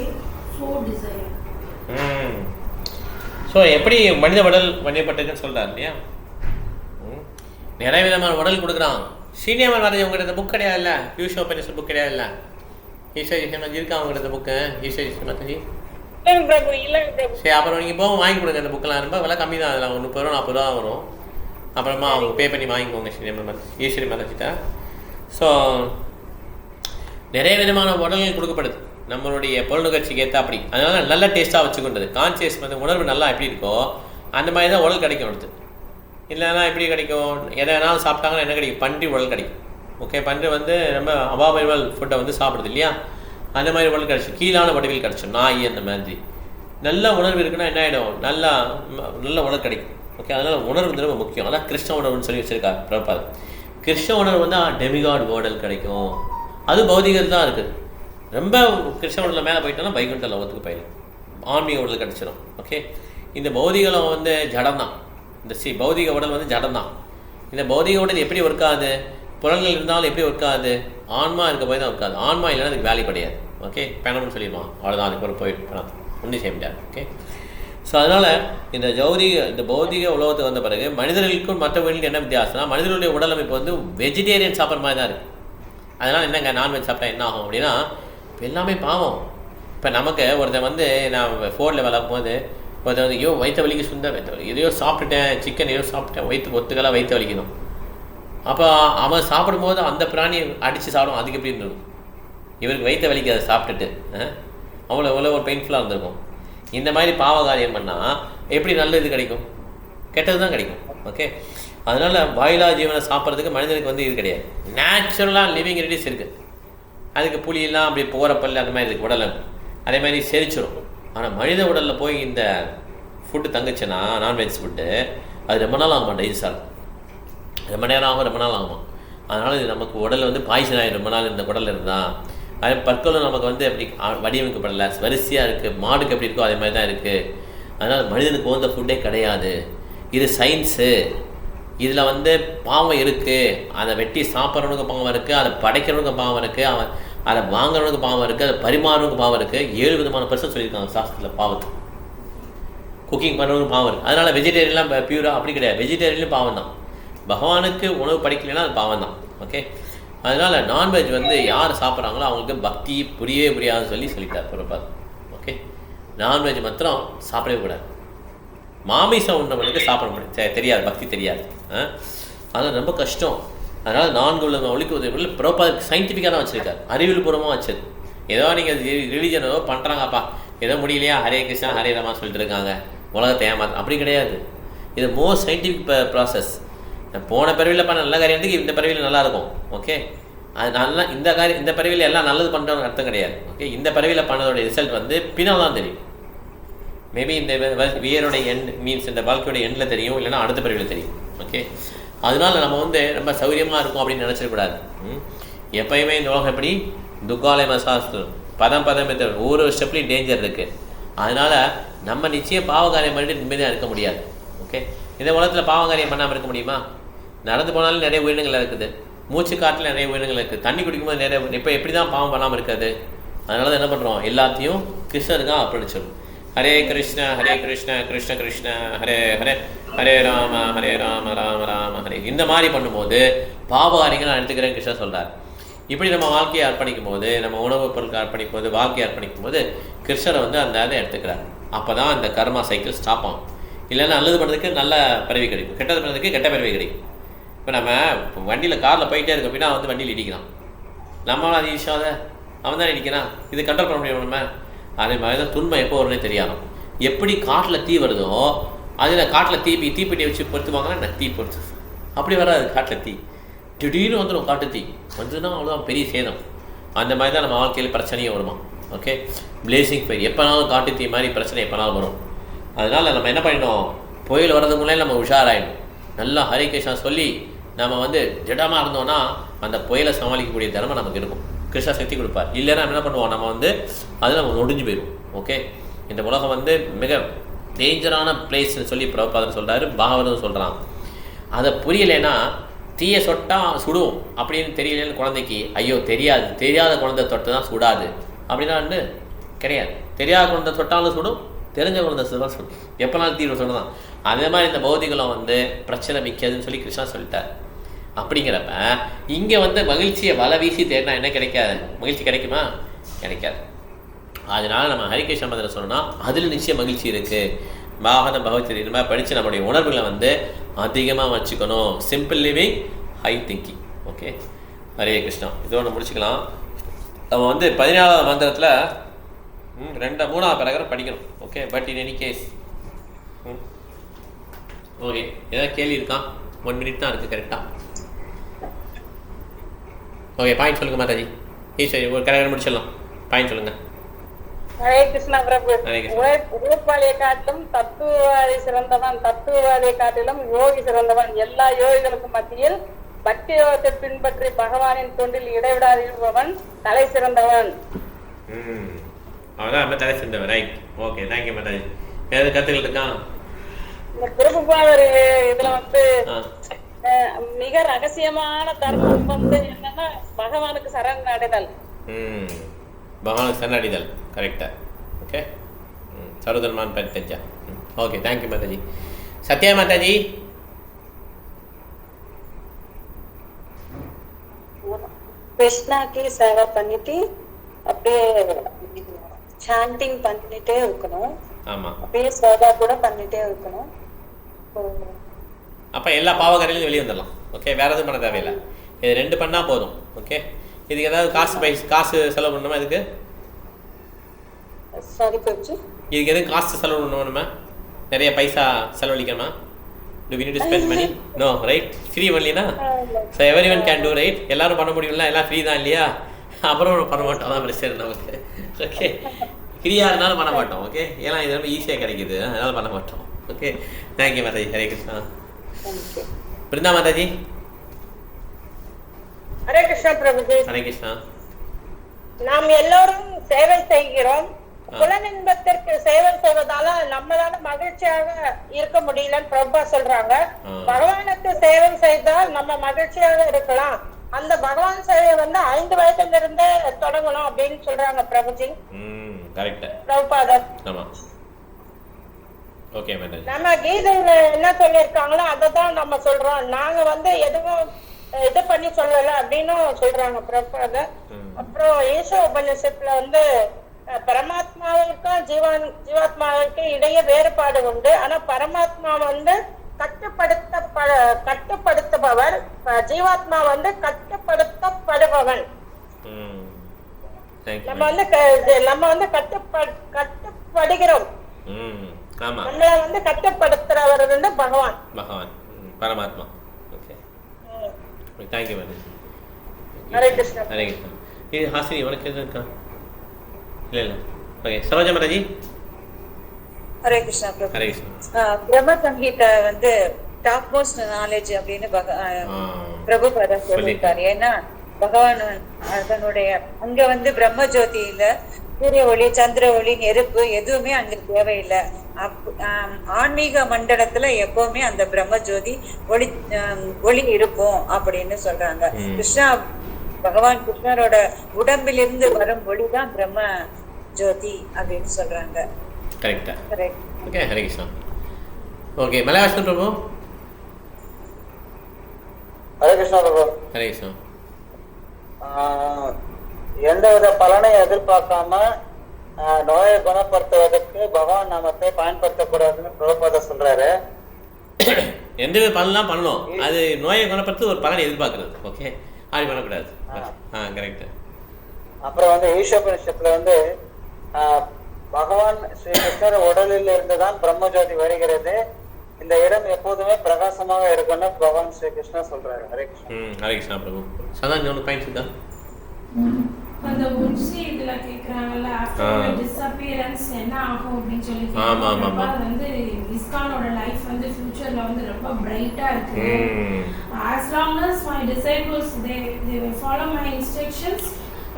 so desire. So எப்படி மனித உடல் வணியப்பட்டதுன்னு சொல்கிறார் இல்லையா? நிறைய விதமான உடல் கொடுக்குறான். Senior Maharaj உங்கள்கிட்ட புக் கிடையாதுல்ல, யூஷோபனிஷன் புக் கிடையாதுல்ல, ஈஸ்வரி சிம்மதி இருக்கா அவங்ககிட்ட புக்கு? ஈஸ்வரி சிம்மதி சரி, அப்புறம் நீங்கள் போக வாங்கி கொடுங்க. அந்த புக்கெல்லாம் ரொம்ப விலை கம்மி தான். அதில் 30 ரூபா 40 ரூபா வரும். அப்புறமா அவங்க பே பண்ணி வாங்கிக்கோங்க ஈஸ்வரி மகாராஜிட்ட. ஸோ நிறைய விதமான உடல்கள் கொடுக்கப்படுது நம்மளுடைய பொருள் நுகர்ச்சிக்கு ஏற்ற அப்படி. அதனால நல்ல டேஸ்ட்டாக வச்சுக்கொண்டது கான்சியஸ் வந்து உணர்வு நல்லா எப்படி இருக்கோ அந்த மாதிரி தான் உடல் கிடைக்கும். அடுத்து இல்லைன்னா எப்படி கிடைக்கும்? எதை வேணாலும் சாப்பிட்டாங்கன்னா என்ன கிடைக்கும்? பன்றி உடல் கிடைக்கும். ஓகே, பன்றி வந்து ரொம்ப அபாபைவல் ஃபுட்டை வந்து சாப்பிடுது இல்லையா? அந்த மாதிரி உடல் கிடச்சிடும். கீழான வடிவில் கிடச்சிடும். நாய் அந்த மாதிரி நல்ல உணர்வு இருக்குன்னா என்ன ஆகிடும்? நல்ல உணர்வு கிடைக்கும். ஓகே, அதனால் உணர்வு வந்து ரொம்ப முக்கியம். அதான் கிருஷ்ண உணர்வுன்னு சொல்லி வச்சுருக்காரு பிரபாத். கிருஷ்ண உணர்வு வந்து டெமிகாட் உடல் கிடைக்கும். அது பௌதிகம் தான் இருக்குது. ரொம்ப கிருஷ்ண உடலில் மேலே போயிட்டோம்னா வைகுண்ட லோகத்துக்கு போயிடும். ஆன்மீக உடல் கிடச்சிடும். ஓகே, இந்த பௌதிகம் வந்து ஜடம் தான். இந்த பௌதிக உடல் வந்து ஜடம் தான். இந்த பௌதிக உடல் எப்படி ஒர்க் ஆகுது? புலன்கள் இருந்தாலும் எப்படி ஒர்க் ஆகுது? ஆன்மா இருக்க போய் தான் ஒர்க் ஆகுது. ஆன்மா இல்லைன்னா அதுக்கு வேல்யூ கிடையாது. ஓகே, பணம்னு சொல்லிடுவான், அவ்வளோதான். அதுக்கு ஒரு போயிட்டு பணம் ஒன்றும் செய்ய முடியாது. ஓகே, ஸோ அதனால் இந்த பௌதிக உலகத்துக்கு வந்த பிறகு மனிதர்களுக்கும் மற்ற உயிர்களுக்கும் என்ன வித்தியாசம்னா, மனிதர்களுடைய உடல் அமைப்பு வந்து வெஜிடேரியன் சாப்பிட்ற மாதிரி தான் இருக்குது. அதனால் என்னங்க நான்வெஜ் சாப்பிட்டா என்ன ஆகும் அப்படின்னா, இப்போ எல்லாமே பாவம். இப்போ நமக்கு ஒருத்தன் வந்து நான் 4 லெவலாகும் போது ஒருத்தன் வந்து வயிற்று வலிக்கு எதையோ சாப்பிட்டுட்டேன், சிக்கன் எதையோ சாப்பிட்டேன், வயிற்று ஒத்துக்கெல்லாம் வயிற்று வலிக்கணும். அப்போ அவன் சாப்பிடும்போது அந்த பிராணியை அடித்து சாப்பிடும். அதுக்கு எப்படி இருந்திருக்கும்? இவருக்கு வயிற்று வலிக்கு அதை சாப்பிட்டுட்டு அவ்வளோ ஒரு பெயின்ஃபுல்லாக இருந்திருக்கும். இந்த மாதிரி பாவ காரியம் பண்ணால் எப்படி நல்ல இது கிடைக்கும்? கெட்டது தான் கிடைக்கும். ஓகே, அதனால் வாயிலா ஜீவனை சாப்பிட்றதுக்கு மனிதனுக்கு வந்து இது கிடையாது. நேச்சுரலாக லிவிங் ரெடிஸ் இருக்குது. அதுக்கு புளியெல்லாம் அப்படி போகிற பல்லு அந்த மாதிரி இருக்குது உடலை. அதே மாதிரி செரிச்சிடும். ஆனால் மனித உடலில் போய் இந்த ஃபுட்டு தங்குச்சுன்னா, நான்வெஜ் ஃபுட்டு, அது ரொம்ப நாள் ஆகுமா டைஜஸ்ட் ஆகும். ரொம்ப நேரம் ஆகும், ரொம்ப நாள் ஆகும். அதனால் இது நமக்கு உடல் வந்து பாய்சன் ஆகிடும். ரொம்ப நாள் இந்த உடலில் இருந்தால் அது பற்களும் நமக்கு வந்து அப்படி வடிவமைக்கப்படலை, வரிசையாக இருக்குது. மாடுக்கு எப்படி இருக்கோ அதே மாதிரி தான் இருக்குது. அதனால் மனிதனுக்கு உகந்த ஃபுட்டே கிடையாது. இது சயின்ஸு. இதில் வந்து பாவம் இருக்குது. அதை வெட்டி சாப்பிட்றவனுக்கு பாவம் இருக்குது, அதை படைக்கிறவனுக்கு பாவம் இருக்குது, அதை வாங்குறவனுக்கு பாவம் இருக்குது, அதை பரிமாறவனுக்கு பாவம் இருக்குது. 7 விதமான பர்சன் சொல்லியிருக்காங்க சாஸ்திரத்தில் பாவத்து. குக்கிங் பண்ணுறவனுக்கு பாவம் இருக்குது. அதனால் வெஜிடேரியன்லாம் பியூராக அப்படி கிடையாது. வெஜிடேரியன்லையும் பாவம் தான். பகவானுக்கு உணவு படைக்கலைன்னா அது பாவம் தான். ஓகே, அதனால் நான்வெஜ் வந்து யார் சாப்பிட்றாங்களோ அவங்களுக்கு பக்தி புரியாதுன்னு சொல்லிட்டார் பிரபாத். ஓகே, நான்வெஜ் மாத்திரம் சாப்பிடவே கூடாது. மாமிசம் உண்டவனுக்கு சாப்பிட முடியும், தெரியாது, பக்தி தெரியாது. அதனால் ரொம்ப கஷ்டம். அதனால் 4 உள்ள ஒழிக்க உதவிகள் பிரபாத் சயின்டிஃபிக்காக தான் வச்சுருக்காரு, அறிவியல் பூர்வமாக வச்சது. ஏதோ நீங்கள் ரிலீஜன் ஏதோ பண்ணுறாங்கப்பா, ஏதோ முடியலையா, ஹரே கிருஷ்ணா ஹரே ராமா சொல்லிட்டு இருக்காங்க, உலகத்தை ஏமாத்த, அப்படி கிடையாது. இது மோஸ்ட் சயின்டிஃபிக் ப்ராசஸ். போன பிறவியில் பண்ண நல்ல காரியத்துக்கு இந்த பிறவியில் நல்லாயிருக்கும். ஓகே, அது நல்லா இந்த பிறவியில் எல்லாம் நல்லது பண்ணுறவங்க அர்த்தம் கிடையாது. ஓகே, இந்த பிறவியில் பண்ணதோட ரிசல்ட் வந்து பின்னால் தான் தெரியும். மேபி இந்த வியரோட எண்ட் மீன்ஸ் இந்த வாழ்க்கையோட எண்டில் தெரியும், இல்லைன்னா அடுத்த பிறவியில் தெரியும். ஓகே, அதனால் நம்ம வந்து ரொம்ப சௌகரியமாக இருக்கும் அப்படின்னு நினச்சிடக்கூடாது. எப்பயுமே இந்த உலகம் எப்படி துக்காலய மசாஸ்திரம் பதம் ஒவ்வொரு ஸ்டெப்லேயும் டேஞ்சர் இருக்குது. அதனால் நம்ம நிச்சயம் பாவகாரியம் பண்ணிட்டு நிம்மதியாக இருக்க முடியாது. ஓகே, இந்த உலகத்தில் பாவகாரியம் பண்ணாமல் இருக்க முடியுமா? நடந்து போனாலும் நிறைய உயிரினங்கள் இருக்குது, மூச்சு காட்டில் நிறைய உயிரினங்கள் இருக்குது, தண்ணி குடிக்கும்போது நிறைய. இப்போ எப்படி தான் பாவம் பண்ணாமல் இருக்காது? அதனால தான் என்ன பண்ணுறோம், எல்லாத்தையும் கிருஷ்ணருக்காக அர்ப்பணிச்சிடும். ஹரே கிருஷ்ண கிருஷ்ண கிருஷ்ண ஹரே ஹரே, ஹரே ராம ராம ராம ஹரே. இந்த மாதிரி பண்ணும்போது பாவகாரியங்கள் நான் எடுத்துக்கிறேன் கிருஷ்ணா சொல்கிறார். இப்படி நம்ம வாழ்க்கையை அர்ப்பணிக்கும் போது, நம்ம உணவுப் பொருட்கள் அர்ப்பணிக்கும் போது, வாழ்க்கையை அர்ப்பணிக்கும் போது கிருஷ்ணரை வந்து அந்த இதை எடுத்துக்கிறார். அப்போ தான் அந்த கர்மா சைக்கிள் ஸ்டாப் ஆகும். இல்லைன்னா நல்லது பண்ணுறதுக்கு நல்ல பிறவி கிடைக்கும், கெட்டது பண்ணுறதுக்கு கெட்ட பிறவி கிடைக்கும். இப்போ நம்ம வண்டியில் காரில் போயிட்டே இருக்கோம் அப்படின்னா வந்து வண்டியில் இடிக்கிறான், நம்மளால் அது ஈஸியாத அவன் தான் இடிக்கிறான், இது கண்ட்ரோல் பண்ண முடியும் நம்ம. அதே மாதிரி தான் துன்பம் எப்போ வரும்னே தெரியாது. எப்படி காட்டில் தீ வருதோ அதில் காட்டில் தீப்பெட்டியை வச்சு பொறுத்துவாங்கன்னா தீ பொறுத்து அப்படி வராது. காட்டில் தீ திடீர்னு வந்துடும், காட்டு தீ வந்துன்னா அவ்வளோதான் பெரிய சேதம். அந்த மாதிரி தான் நம்ம வாழ்க்கையில் பிரச்சனையும் வருமா. ஓகே, பிளேசிங் ஃபயர் எப்போனாலும் காட்டு தீ மாதிரி பிரச்சனை எப்போனாலும் வரும். அதனால் நம்ம என்ன பண்ணிடணும், புயல் வர்றதுக்கு முன்னாடி நம்ம உஷாராயிடணும். நல்லா ஹரே கிருஷ்ணா சொல்லி நம்ம வந்து திடமாக இருந்தோம்னா அந்த புயலை சமாளிக்கக்கூடிய திறமை நமக்கு இருக்கும். கிருஷ்ணா சக்தி கொடுப்பார். இல்லைன்னா நம்ம என்ன பண்ணுவோம், நம்ம வந்து அதில் நம்ம நொடிஞ்சு போயிடும். ஓகே, இந்த உலகம் வந்து மிக டேஞ்சரான பிளேஸ்ன்னு சொல்லி பிரபுபாதர் சொல்கிறாரு, பாகவதம் சொல்கிறான். அதை புரியலைன்னா தீயை சொட்டால் சுடும் அப்படின்னு தெரியலன்னு குழந்தைக்கு, ஐயோ தெரியாத குழந்தை தொட்டு தான் சுடாது அப்படின்னா வந்து கிடையாது. தெரியாத குழந்தை தொட்டாலும் சுடும், தெரிஞ்ச குழந்தை சுடும், எப்போனாலும் தீவிர சொல்லலாம். அதே மாதிரி இந்த பௌதிகளும் வந்து பிரச்சனை மிக்காதுன்னு சொல்லி கிருஷ்ணா சொல்லிட்டார். அப்படிங்கிறப்ப இங்கே வந்து மகிழ்ச்சியை வலை வீசி தேடினா என்ன கிடைக்காது, மகிழ்ச்சி கிடைக்குமா? கிடைக்காது. அதனால் நம்ம ஹரிகிருஷ்ண மந்திரம் சொன்னால் அதில் நிச்சயம் மகிழ்ச்சி இருக்குது. பாகவதம் பகவத்கீதை இது மாதிரி படித்து நம்முடைய உணர்வுகளை வந்து அதிகமாக வச்சுக்கணும். Simple living, high thinking. Okay, Hare Krishna. இதோட முடிச்சுக்கலாம். நம்ம வந்து 14வது மந்திரத்தில் 3வது பேராகிராஃப் படிக்கணும். Okay, but in any case okay, ஏதாவது கேள்வி இருக்கா? 1 minute தான் இருக்குது கரெக்டாக. ஓகே, பாயிண்ட் சொல்லுங்கள் மாதாஜி. சரி, ஒரு கரெக்டாக முடிச்சிடலாம். பாயிண்ட் சொல்லுங்கள். ஹரே கிருஷ்ணா பிரபு. உழைப்பாளியை காட்டிலும் தத்துவவாதி சிறந்தவன், தத்துவவாதியை காட்டிலும் யோகி சிறந்தவன். எல்லா யோகிகளுக்கும் மத்தியில் பக்தி யோகத்தை பின்பற்றி பகவானின் தொண்டில் இடைவிடாதிருப்பவன் தலை சிறந்தவன். அவதான் நம்ம தலை சிறந்தவன். Right, okay, thank you Mataji. ஏதாவது கருத்துக்கள் இருக்கா? இந்த பிரபுபாதர் இதுல வந்து மிக ரகசியமான தர்மம் வந்து என்னன்னா பகவானுக்கு சரணடைதல். பகவானுக்கு சரணடைதல் கரெக்டா. ஓகே, சர்வதர்மான் பரித்தஜ்யா. ஓகே, தேங்க்யூ மாதாஜி. சத்யா மாதாஜி. கிருஷ்ணாக்கு சேவை பண்ணிட்டு அப்படியே சாண்டிங் பண்ணிட்டே இருக்கணும். ஆமா, அப்படியே சேவா கூட பண்ணிட்டே இருக்கணும். அப்போ எல்லா பாவகரையிலும் வெளியே வந்துடலாம். ஓகே, வேற எதுவும் பண்ண தேவையில்லை. இது 2 பண்ணால் போதும். ஓகே, இதுக்கு ஏதாவது காசு செலவு பண்ணணுமா? இதுக்கு இதுக்கு எதுவும் காசு செலவு பண்ணணுமா? நிறைய பைசா செலவழிக்கணுமா? Do we need to spend money? No, right? Free only na? So everyone can do, right? எல்லாரும் பண்ண முடியும்ல, எல்லாம் ஃப்ரீ தான் இல்லையா? அப்புறம் பண்ண மாட்டோம், அதான் பிரச்சனை நமக்கு. ஓகே, ஃப்ரீயாக இருந்தாலும் பண்ண மாட்டோம். ஓகே, ஏன்னா இது ரொம்ப ஈஸியாக கிடைக்குது, அதனால பண்ண மாட்டோம். ஓகே, தேங்க்யூ மாதாஜி. ஹரே கிருஷ்ணா. பிருந்தா மாதாஜி. ஹரே கிருஷ்ணா பிரபுஜி. ஹரே கிருஷ்ணா. நாம் எல்லோரும் சேவை செய்கிறோம். புலனின்பத்திற்கு சேவை செய்வதால நம்மளால மகிழ்ச்சியாக இருக்க முடியலன்னு பிரபா சொல்றாங்க. பகவானுக்கு சேவை செய்தால் நம்ம மகிழ்ச்சியாக இருக்கலாம். அந்த பகவான் சேவை வந்து 5 வயசுல இருந்தே தொடங்கணும் அப்படின்னு சொல்றாங்க பிரபுஜி. பிரபுபாதர். நம்ம கீதையில என்ன சொல்லியிருக்காங்களோ அததான் நம்ம சொல்றோம். நாங்க வந்து எதுவும் இது பண்ணி சொல்லல அப்படின்னு சொல்றாங்க பிரபுபாதர். அப்புறம் ஈசோ உபநிஷத்துல வந்து பரமாத்மாவுக்கும் ஜீவாத்மாவுக்கும் இடையே வேறுபாடு உண்டு. ஆனா பரமாத்மா வந்து கட்டுப்படுத்துபவர், ஜீவாத்மா வந்து கட்டுப்படுத்தப்படுபவன். நம்ம வந்து கட்டுப்படுகிறோம். நம்மள வந்து கட்டுப்படுத்துறவர் வந்து பகவான் பரமாத்மா. Okay, thank you madam. Hare Krishna. Hare Krishna. இது ஹாசினி உனக்கு எது இருக்கா? இல்லை. ஓகே, சரோஜா மாதாஜி. ஹரே கிருஷ்ணா. ஹரே கிருஷ்ணா. பிரம்ம சங்கீதா வந்து டாப் மோஸ்ட் நாலேஜ் அப்படின்னு பிரபுபாதர் சொல்லியிருக்காரு. ஏன்னா பகவான் அதனுடைய அங்க வந்து பிரம்ம ஜோதியில சூரிய ஒளி, சந்திர ஒளி, நெருப்பு எதுவுமே அங்க தேவையில்லை. ஆன்மீக மண்டலத்துல எப்பவுமே அந்த பிரம்ம ஜோதி ஒளி இருக்கும் அப்படின்னு சொல்றாங்க. கிருஷ்ணா பகவான் கிருஷ்ணரோட உடம்பிலிருந்து வரும் ஒளிதான் பிரம்ம ஜோதி அப்படின்னு சொல்றாங்க. கரெக்டா? Correct. Okay, Hare Krishna. Okay, Malayalam பிரபு. ஹரே கிருஷ்ணா பிரபு. ஹரே கிருஷ்ணா. எந்தவித பலனை எதிர்பார்க்காம நோயை குணப்படுத்துவதற்கு பகவான் நாமத்தை பயன்படுத்தக்கூடாதுன்னு பிரபுபாதா சொல்றாரு. எந்த பலன்லாம் பண்ணணும், அது நோயை குணப்படுத்த ஒரு பலனை எதிர்பார்க்கறது. ஓகே, அப்படி பண்ணக்கூடாது. கரெக்ட். அப்புறம் வந்து ஈஷோபனிஷத்துல வந்து பகவான் ஸ்ரீ கிருஷ்ணர் உடலில் இருந்துதான் பிரம்மஜோதி வருகிறது, இந்த இடம் எப்போதுமே பிரகாசமாக இருக்குன்னு பகவான் ஸ்ரீ கிருஷ்ணர் சொல்றாரு. ஹரே கிருஷ்ணா. ஹரே கிருஷ்ணா பிரபு. சதான் ஒன்று பாயிண்ட் இருக்கா? அந்த உச்சி இதுல கேக்குறாங்கல்ல ஆஃப்டர் டிஸப்பியரன்ஸ் என்ன ஆகும் அப்படினு சொல்லி கேக்குறாங்க. அது வந்து இஸ்கானோட லைஃப் வந்து ஃபியூச்சர்ல வந்து ரொம்ப பிரைட்டா இருக்கு. as long as my disciples they will follow my instructions,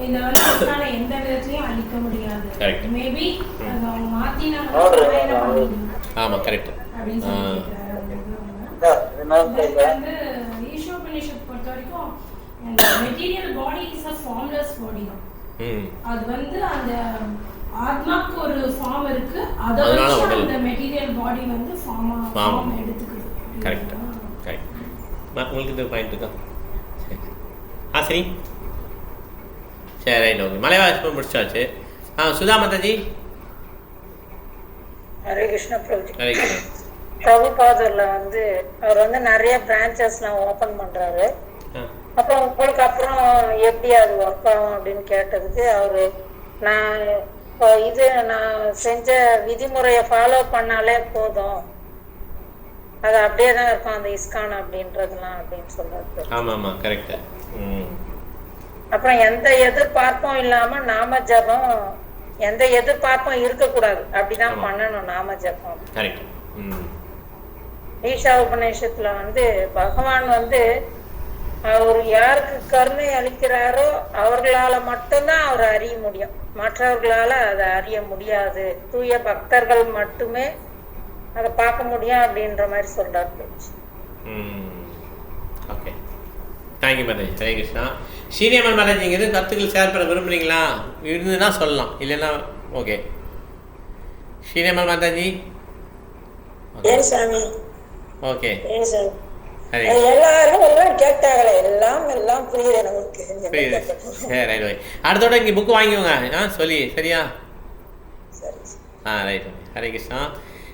இந்த வந்து இஸ்கான எந்த விதத்திலயும் அழிக்க முடியாது. மேபி அது அவங்க மாத்தினாங்க. ஆமா கரெக்ட். அப்படினு சொல்லி வந்து ஈஷோபனிஷத் பொறுத்த வரைக்கும் அந்த material body is a formless body. அது வந்து அந்த ஆத்மாக்கு ஒரு ஃபார்ம் இருக்கு, அத வச்சு அந்த மெட்டீரியல் பாடி வந்து ஃபார்ம் எடுத்துக்குது. Correct correct. உங்களுக்கு இந்த பாயிண்ட் இருக்கா? சரி சரி ரைட். ஓகே, மலைவாசி முடிச்சாச்சு. சுதா மாதாஜி. ஹரே கிருஷ்ணா பிரபு. ஹரே கிருஷ்ணா. பிரபுபாதர்ல வந்து அவர் வந்து நிறைய பிரான்ச்சஸ்லாம் ஓபன் பண்றாரு. அப்புறம் உங்களுக்கு அப்புறம் எப்படி அது ஒர்க் ஆகும் அப்படின்னு கேட்டதுக்கு அவரு நான் செஞ்ச விதிமுறையை ஃபாலோ பண்ணாலே போதும், அது அப்படியே தான் இருக்கும் அந்த இஸ்கான் அப்படின்றதுலாம் அப்படின்னு சொல்றாரு. ஆமா ஆமா கரெக்ட். அப்புறம் எந்த எதிர்பார்ப்பும் இல்லாம நாம ஜபம், எந்த எதிர்பார்ப்பும் இருக்கக்கூடாது, அப்படிதான் பண்ணணும் நாம ஜபம். கரெக்ட். ஈஷா உபநிஷத்துல வந்து பகவான் வந்து அவர் யாருக்கு கருணை அளிக்கிறாரோ அவர்களால மட்டும்தான் அவர் அறிய முடியும், மற்றவர்களால அதை அறிய முடியாது, தூய பக்தர்கள் மட்டுமே அதை பார்க்க முடியும் அப்படின்ற மாதிரி சொல்றாரு. ஓகே, தேங்க்யூ மாதாஜி. ஹரே கிருஷ்ணா. ஸ்ரீனியம்மன் மாதாஜி, நீங்கள் எதுவும் கருத்துக்கள் ஷேர் பண்ண விரும்புகிறீங்களா? இருந்துன்னா சொல்லலாம், இல்லைன்னா ஓகே. ஸ்ரீனியம்மன் மாதாஜி. ஓகே எல்லாரும் கேட்டாங்களே, எல்லாம் புரியுது நமக்கு. அடுத்தோட இங்கே புக்கு வாங்கிக்கோங்க சொல்லி, சரியா? ரைட். ஹரே கிருஷ்ணா.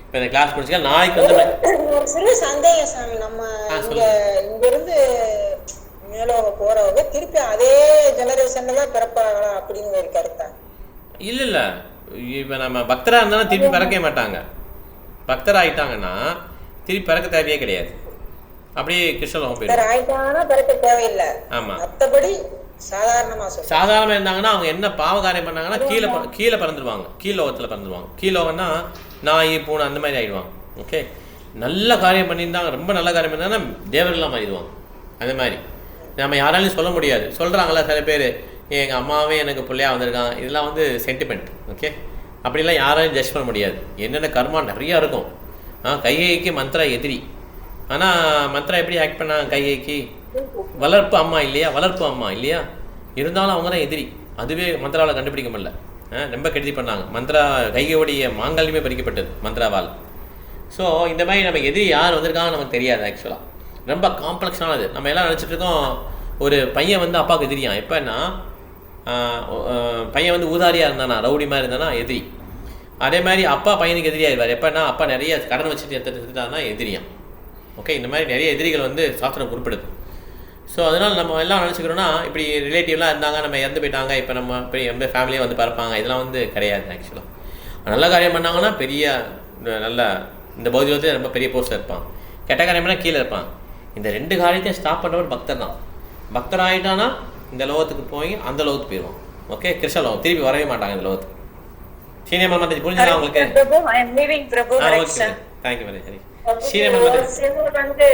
இப்போ இந்த கிளாஸ் முடிச்சுக்க நாளைக்கு வந்து ஒரு சிறு சந்தேகம் சாமி, நம்ம இங்கிருந்து மேலோக போறவங்க திருப்பி அதே ஜெனரேஷன்ல தான் பிறப்பாங்களா அப்படின்னு ஒரு கருத்தா? இல்லை இப்போ நம்ம பக்தராக இருந்தாலும் திருப்பி பிறக்கவே மாட்டாங்க. பக்தர் ஆகிட்டாங்கன்னா திருப்பி பிறக்க தேவையே கிடையாது, அப்படியே கிருஷ்ணலோகம் தேவையில்லை. ஆமா, மற்றபடி சாதாரணமா இருந்தாங்கன்னா அவங்க என்ன பாவ காரியம் பண்ணாங்கன்னா கீழே பறந்துருவாங்க, கீழோகத்தில் பறந்துருவாங்க. கீழோகம்னா நாய் பூனை அந்த மாதிரி ஆயிடுவாங்க. ஓகே, நல்ல காரியம் பண்ணியிருந்தாங்க, ரொம்ப நல்ல காரியம் பண்ணாங்கன்னா தேவர்களாக மாறிடுவாங்க. அந்த மாதிரி நம்ம யாராலையும் சொல்ல முடியாது. சொல்கிறாங்களா சில பேர், எங்கள் அம்மாவே எனக்கு பிள்ளையா வந்திருக்காங்க, இதெல்லாம் வந்து சென்டிமெண்ட். ஓகே, அப்படிலாம் யாராலையும் ஜட்ஜ் பண்ண முடியாது. என்னென்ன கர்மா நிறையா இருக்கும். கைகைக்கு மந்த்ரா எதிரி, ஆனால் மந்த்ரா எப்படி ஆக்ட் பண்ணாங்க? கைகைக்கு வளர்ப்பு அம்மா இல்லையா? இருந்தாலும் அவங்க தான் எதிரி. அதுவே மந்த்ராவில் கண்டுபிடிக்க முடியல, ரொம்ப கெடுதி பண்ணாங்க. மந்த்ரா கைகையோடைய மாங்கல்யமே பறிக்கப்பட்டது மந்த்ராவால். ஸோ இந்த மாதிரி நம்ம எதிரி யார் வந்திருக்காங்கன்னு நமக்கு தெரியாது. ஆக்சுவலாக ரொம்ப காம்ப்ளெக்ஸானது. நம்ம எல்லாம் நினச்சிட்டு இருக்கோம் ஒரு பையன் வந்து அப்பாவுக்கு எதிரியான். எப்போன்னா பையன் வந்து ஊதாரியாக இருந்தானா, ரவுடி மாதிரி இருந்தானா எதிரி. அதே மாதிரி அப்பா பையனுக்கு எதிரியாயிருவார். எப்போன்னா அப்பா நிறைய கடன் வச்சுட்டு எடுத்துட்டாருன்னா எதிரியான். ஓகே, இந்த மாதிரி நிறைய எதிரிகள் வந்து சாஸ்திரம் குறிப்பிடுது. ஸோ அதனால் நம்ம எல்லாம் நினச்சிக்கிறோன்னா இப்படி ரிலேட்டிவ்லாம் இருந்தாங்க, நம்ம இறந்து போயிட்டாங்க, இப்போ நம்ம எந்த ஃபேமிலியே வந்து பறப்பாங்க, இதெல்லாம் வந்து கிடையாது. ஆக்சுவலாக நல்ல காரியம் பண்ணாங்கன்னா பெரிய நல்ல இந்த பௌதிகத்தில் ரொம்ப பெரிய போஸ்ட்டில் இருப்பான். கெட்ட காரியம் பண்ணால் கீழே இருப்பான். இந்த ரெண்டு காரியத்தையும் ஸ்டாப் பண்ணுறவர் பக்தர் தான். பக்தர் ஆகிட்டானா இந்த லோகத்துக்கு போய் அந்த லோகத்துக்கு போயிடுவான். ஓகே, கிருஷ்ண லோகம் திருப்பி வரவே மாட்டாங்க இந்த லோகத்துக்கு. சீனியர் மாதாஜி புரிஞ்சுதா உங்களுக்கு? தேங்க்யூ மாதாஜி. வந்து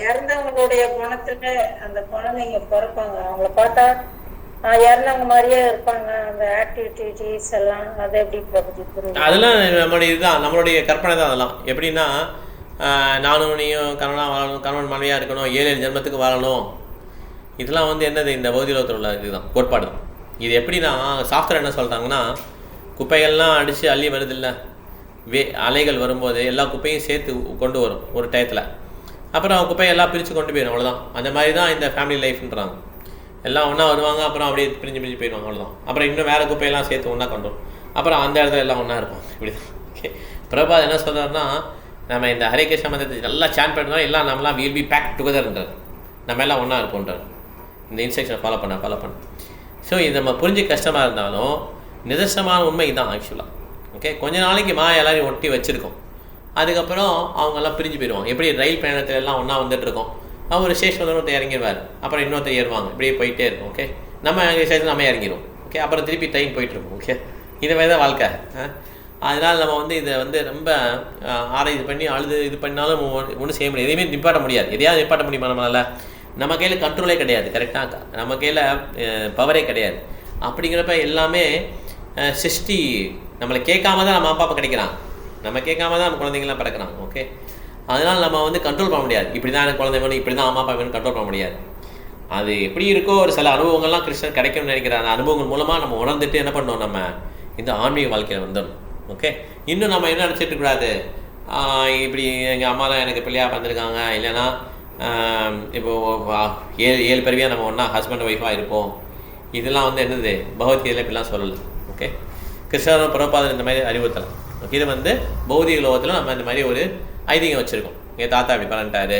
இறந்தவங்களுடைய குணத்துல அந்த குழந்தைங்க பிறப்பாங்க, அவங்கள பார்த்தா இறந்தவங்க மாதிரியே இருப்பாங்க. அந்த ஆக்டிவிட்டிஸ் எல்லாம் அது எப்படி பிரபுஜி? அதெல்லாம் நம்மளுடைய இதுதான், நம்மளுடைய கற்பனை தான். அதெல்லாம் எப்படின்னா நானும் நீயும் கணவனாக வாழணும், கணவன் மனைவியாக இருக்கணும், 7 ஜென்மத்துக்கு வாழணும். இதெல்லாம் வந்து என்னது இந்த பௌதிகத்தில் உள்ள இதுதான் கோட்பாடு தான். இது எப்படின்னா சாஸ்திரம் என்ன சொல்கிறாங்கன்னா, குப்பைகள்லாம் அடித்து அள்ளி வருது இல்லை, அலைகள் வரும்போது எல்லா குப்பையும் சேர்த்து கொண்டு வரும் ஒரு டயத்தில். அப்புறம் குப்பையெல்லாம் பிரித்து கொண்டு போயிடும், அவ்வளோதான். அந்த மாதிரி தான் இந்த ஃபேமிலி லைஃப்ன்றாங்க. எல்லாம் ஒன்றா வருவாங்க, அப்புறம் அப்படியே பிரிஞ்சு போயிடுவாங்க, அவ்வளோதான். அப்புறம் இன்னும் வேறு குப்பையெல்லாம் சேர்த்து ஒன்றா கொண்டு வரும், அப்புறம் அந்த இடத்துல எல்லாம் ஒன்றா இருப்பாங்க. இப்படி தான். ஓகே, பிரபாத் என்ன சொல்கிறாருன்னா, நம்ம இந்த ஹரே கிருஷ்ண மந்திரத்தை நல்லா சாண்ட் பண்ணுறோம், எல்லாம் நம்மளாம் வில் பி பேக் டுகெதர்ன்றார், நம்ம எல்லாம் ஒன்றா இருப்போன்றார். இந்த இன்ஸ்ட்ரக்ஷனை ஃபாலோ பண்ண. ஸோ இது நம்ம புரிஞ்சு கஷ்டமாக இருந்தாலும் நிதர்சனமான உண்மை இதுதான் ஆக்சுவலாக. ஓகே, கொஞ்ச நாளைக்கு எல்லாரையும் ஒட்டி வச்சுருக்கோம், அதுக்கப்புறம் அவங்கெல்லாம் பிரிஞ்சு போயிடுவாங்க. எப்படி ரயில் பயணத்தில் எல்லாம் ஒன்றா வந்துட்டுருக்கோம், அவங்க ஒரு ஸ்டேஷன் வந்து ஒருத்தர் இறங்கிடுவார், அப்புறம் இன்னொருத்தர் ஏறுவாங்க, இப்படியே போயிட்டே இருக்கும். ஓகே, நம்ம ஸ்டேஷன் நம்ம இறங்கிடுவோம். ஓகே, அப்புறம் திருப்பி ட்ரெயின் போயிட்டுருக்கோம். ஓகே, இதை மாதிரி தான் வாழ்க்கை. அதனால் நம்ம வந்து இதை வந்து ரொம்ப ஆராய்ச்சி பண்ணி இது பண்ணாலும் ஒன்றும் செய்ய முடியாது, எதையுமே நிப்பாட்ட முடியாது. எதையாவது நிப்பாட்ட முடியுமா நம்மளால்? நம்ம கையில் கண்ட்ரோலே கிடையாது, கரெக்டாக நம்ம கையில் பவரே கிடையாது. அப்படிங்கிறப்ப எல்லாமே சிருஷ்டி நம்மளை கேட்காம தான் நம்ம அப்பா கிடைக்கிறாங்க, நம்ம கேட்காம தான் நம்ம குழந்தைங்களாம் பிறக்கிறாங்க. ஓகே, அதனால் நம்ம வந்து கண்ட்ரோல் பண்ண முடியாது. இப்படி தான் எனக்கு குழந்தை வேணும், இப்படி தான் அம்மா அப்பா வேணும், கண்ட்ரோல் பண்ண முடியாது. அது எப்படி இருக்கோ, ஒரு சில அனுபவங்கள்லாம் கிருஷ்ணன் கிடைக்கும்னு நினைக்கிறேன். அந்த அனுபவங்கள் மூலமாக நம்ம உணர்ந்துட்டு என்ன பண்ணோம், நம்ம இந்த ஆன்மீக வாழ்க்கையில் வந்துடணும். ஓகே, இன்னும் நம்ம என்ன நினச்சிட்டு கூடாது, இப்படி எங்கள் அம்மாலாம் எனக்கு பிள்ளையாக வந்திருக்காங்க, இல்லைன்னா இப்போது 7 பிறவியாக நம்ம ஒன்றா ஹஸ்பண்ட் ஒய்ஃபாக இருப்போம், இதெல்லாம் வந்து என்னது பகவத்கீதையில் இப்படிலாம் சொல்லலை. ஓகே, கிருஷ்ணரும் பிரபாதன் இந்த மாதிரி அறிவுறுத்தலாம். ஓகே, இது வந்து பௌதிக லோகத்தில் நம்ம இந்த மாதிரி ஒரு ஐதீகம் வச்சுருக்கோம். எங்கள் தாத்தா இப்படி பண்ணிட்டாரு,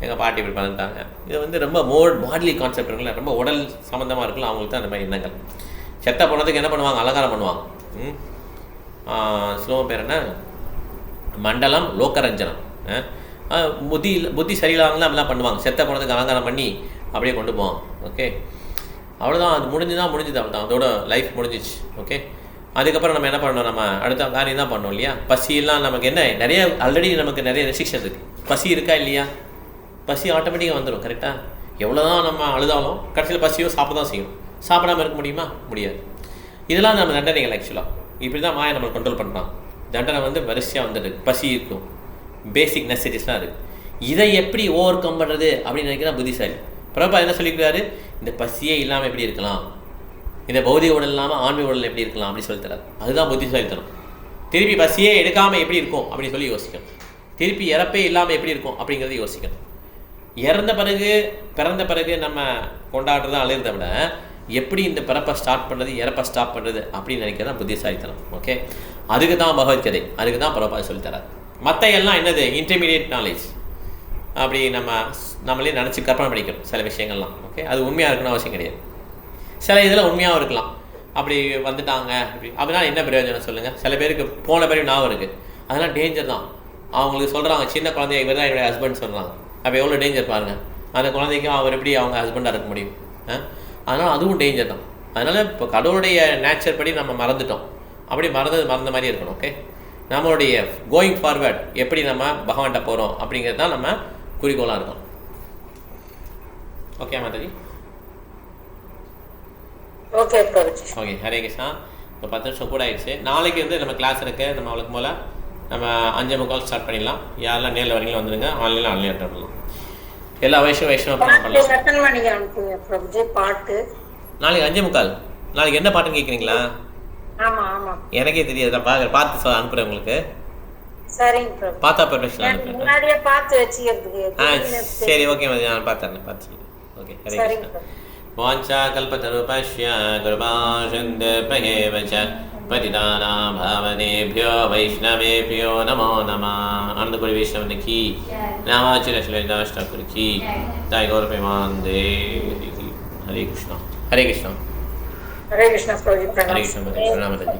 எங்கள் பாட்டி இப்படி பண்ணிட்டாங்க. இது வந்து ரொம்ப மாடலி கான்செப்ட் இருக்குல்ல, ரொம்ப உடல் சம்மந்தமாக இருக்குல்ல, அவங்களுக்கு தான் அந்த மாதிரி எண்ணங்கள். செத்த போனதுக்கு என்ன பண்ணுவாங்க, அலங்காரம் பண்ணுவாங்க. ஸ்லோகம் பேர் என்ன, மண்டலம் லோக்கரஞ்சனம். புத்தி சரியில்லாமல் அப்படிலாம் பண்ணுவாங்க, செத்த போனதுக்கு அலங்காரம் பண்ணி அப்படியே கொண்டு போவாங்க. ஓகே, அவ்வளோதான், அது முடிஞ்சுது, அவ்வளோதான், அதோட லைஃப் முடிஞ்சிச்சு. ஓகே, அதுக்கப்புறம் நம்ம என்ன பண்ணணும், நம்ம அடுத்த காரியம் தான் பண்ணோம் இல்லையா. பசியெல்லாம் நமக்கு என்ன, நிறைய ஆல்ரெடி நமக்கு நிறைய ரெஸ்ட்ரிக்ஷன் இருக்குது. பசி இருக்கா இல்லையா, பசி ஆட்டோமேட்டிக்காக வந்துடும். கரெக்டாக, எவ்வளோ தான் நம்ம அழுதாலும் கடைசியில் பசியோ சாப்பிட தான் செய்யும். சாப்பிடாமல் இருக்க முடியுமா, முடியாது. இதெல்லாம் நம்ம தண்டனைகள். ஆக்சுவலாக இப்படி தான் மாயை நம்மளை கண்ட்ரோல் பண்ணுறான். தண்டனை வந்து வரிசையாக வந்துட்டு பசி இருக்கும், பேசிக் நெசசிட்டிஸ்லாம் இருக்குது. இதை எப்படி ஓவர் கம் பண்ணுறது அப்படின்னு நினைக்கிறா புத்திசாலி. பிரபா என்ன சொல்லிக்கிறாரு, இந்த பசியே இல்லாமல் எப்படி இருக்கலாம், இந்த பௌதிக உடல் இல்லாமல் ஆன்மீக உடல் எப்படி இருக்கலாம் அப்படி சொல்லி தராது. அதுதான் புத்திசாலித்தனம். திருப்பி பசியே எடுக்காமல் எப்படி இருக்கும் அப்படின்னு சொல்லி யோசிக்கணும். திருப்பி இறப்பே இல்லாமல் எப்படி இருக்கும் அப்படிங்கிறத யோசிக்கணும். இறந்த பிறகு பிறந்த பிறகு நம்ம கொண்டாடுறதா அழுகிறத விட எப்படி இந்த பிறப்பை ஸ்டார்ட் பண்ணுறது, இறப்பை ஸ்டாப் பண்ணுறது அப்படின்னு நினைக்கிறதா புத்திசாலித்தனம். ஓகே, அதுக்கு தான் பகவத்கீதை, அதுக்கு தான் பிரபா சொல்லித்தரார். மற்ற எல்லாம் என்னது, இன்டர்மீடியட் நாலேஜ், அப்படி நம்மளே நினச்சி கற்பனை பண்ணிக்கணும் சில விஷயங்கள்லாம். ஓகே, அது உண்மையாக இருக்கணும்னு அவசியம் கிடையாது. சில இதில் உண்மையாகவும் இருக்கலாம். அப்படி வந்துட்டாங்க அப்படின்னா என்ன பிரயோஜனம் சொல்லுங்கள். சில பேருக்கு போன பிறகு ஞாபகம் இருக்குது, அதெல்லாம் டேஞ்சர் தான். அவங்களுக்கு சொல்கிறாங்க, சின்ன குழந்தைய இவர் தான் என்னுடைய ஹஸ்பண்ட் சொல்கிறாங்க. அப்போ எவ்வளோ டேஞ்சர் பாருங்கள். அந்த குழந்தைக்கும் அவர் எப்படி அவங்க ஹஸ்பண்டாக இருக்க முடியும்? அதனால் அதுவும் டேஞ்சர் தான். அதனால் இப்போ கடவுளுடைய நேச்சர் படி நம்ம மறந்துட்டோம். அப்படி மறந்த மாதிரி இருக்கணும். ஓகே, நம்மளுடைய கோயிங் ஃபார்வர்ட் எப்படி நம்ம பகவான்கிட்ட போகிறோம் அப்படிங்கிறது தான் நம்ம குறிக்கோளாக இருக்கணும். Okay Mataji. Okay okay, Hare Krishna. இப்போ 10 நிமிஷம் கூட ஆயிடுச்சு. நாளைக்கு வந்து நம்ம கிளாஸ் இருக்குது. நம்ம அவளுக்கு போல் நம்ம 5:45 ஸ்டார்ட் பண்ணிடலாம். யாரெல்லாம் நேரில் வரீங்களோ வந்துடுங்க, ஆன்லைனில் அட்டன் பண்ணலாம். எல்லா வைஷ்ணவ பிரபுஜி பாட்டு நாளைக்கு 5:45. நாளைக்கு என்ன பாட்டுன்னு கேட்குறீங்களா? எனக்கே தெரியாது, நான் பார்த்து அனுப்புகிறேன் உங்களுக்கு. சரிங்க, பார்த்தா பர்மிஷன் அனுப்புகிறேன். முன்னாடியே பார்த்து வச்சுக்கிறதுக்கு. சரி, ஓகே, நான் பார்த்து. ஓகே, ஹரே கிருஷ்ணா. வாஞ்சா கல்பதருபஸ்ய கிருபாசிந்தேவ ச பதிதானாம் பாவனேபியோ வைஷ்ணவேபியோ நமோ நமः. ஆனந்தபுரி வைஷ்ணவன் கி, ராமாச்சார்ய ஸ்ரீதாஸ் ठाकुर की जय. गौर प्रेमानंदे. हरे कृष्णा. हरे कृष्णा. हरे कृष्णा प्रभु जी. हरे कृष्णा प्रणाम माताजी.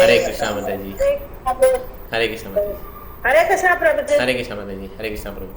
हरे कृष्णा माताजी. हरे कृष्णा माताजी. हरे कृष्णा प्रभु जी. हरे कृष्णा माताजी. हरे कृष्णा प्रभु.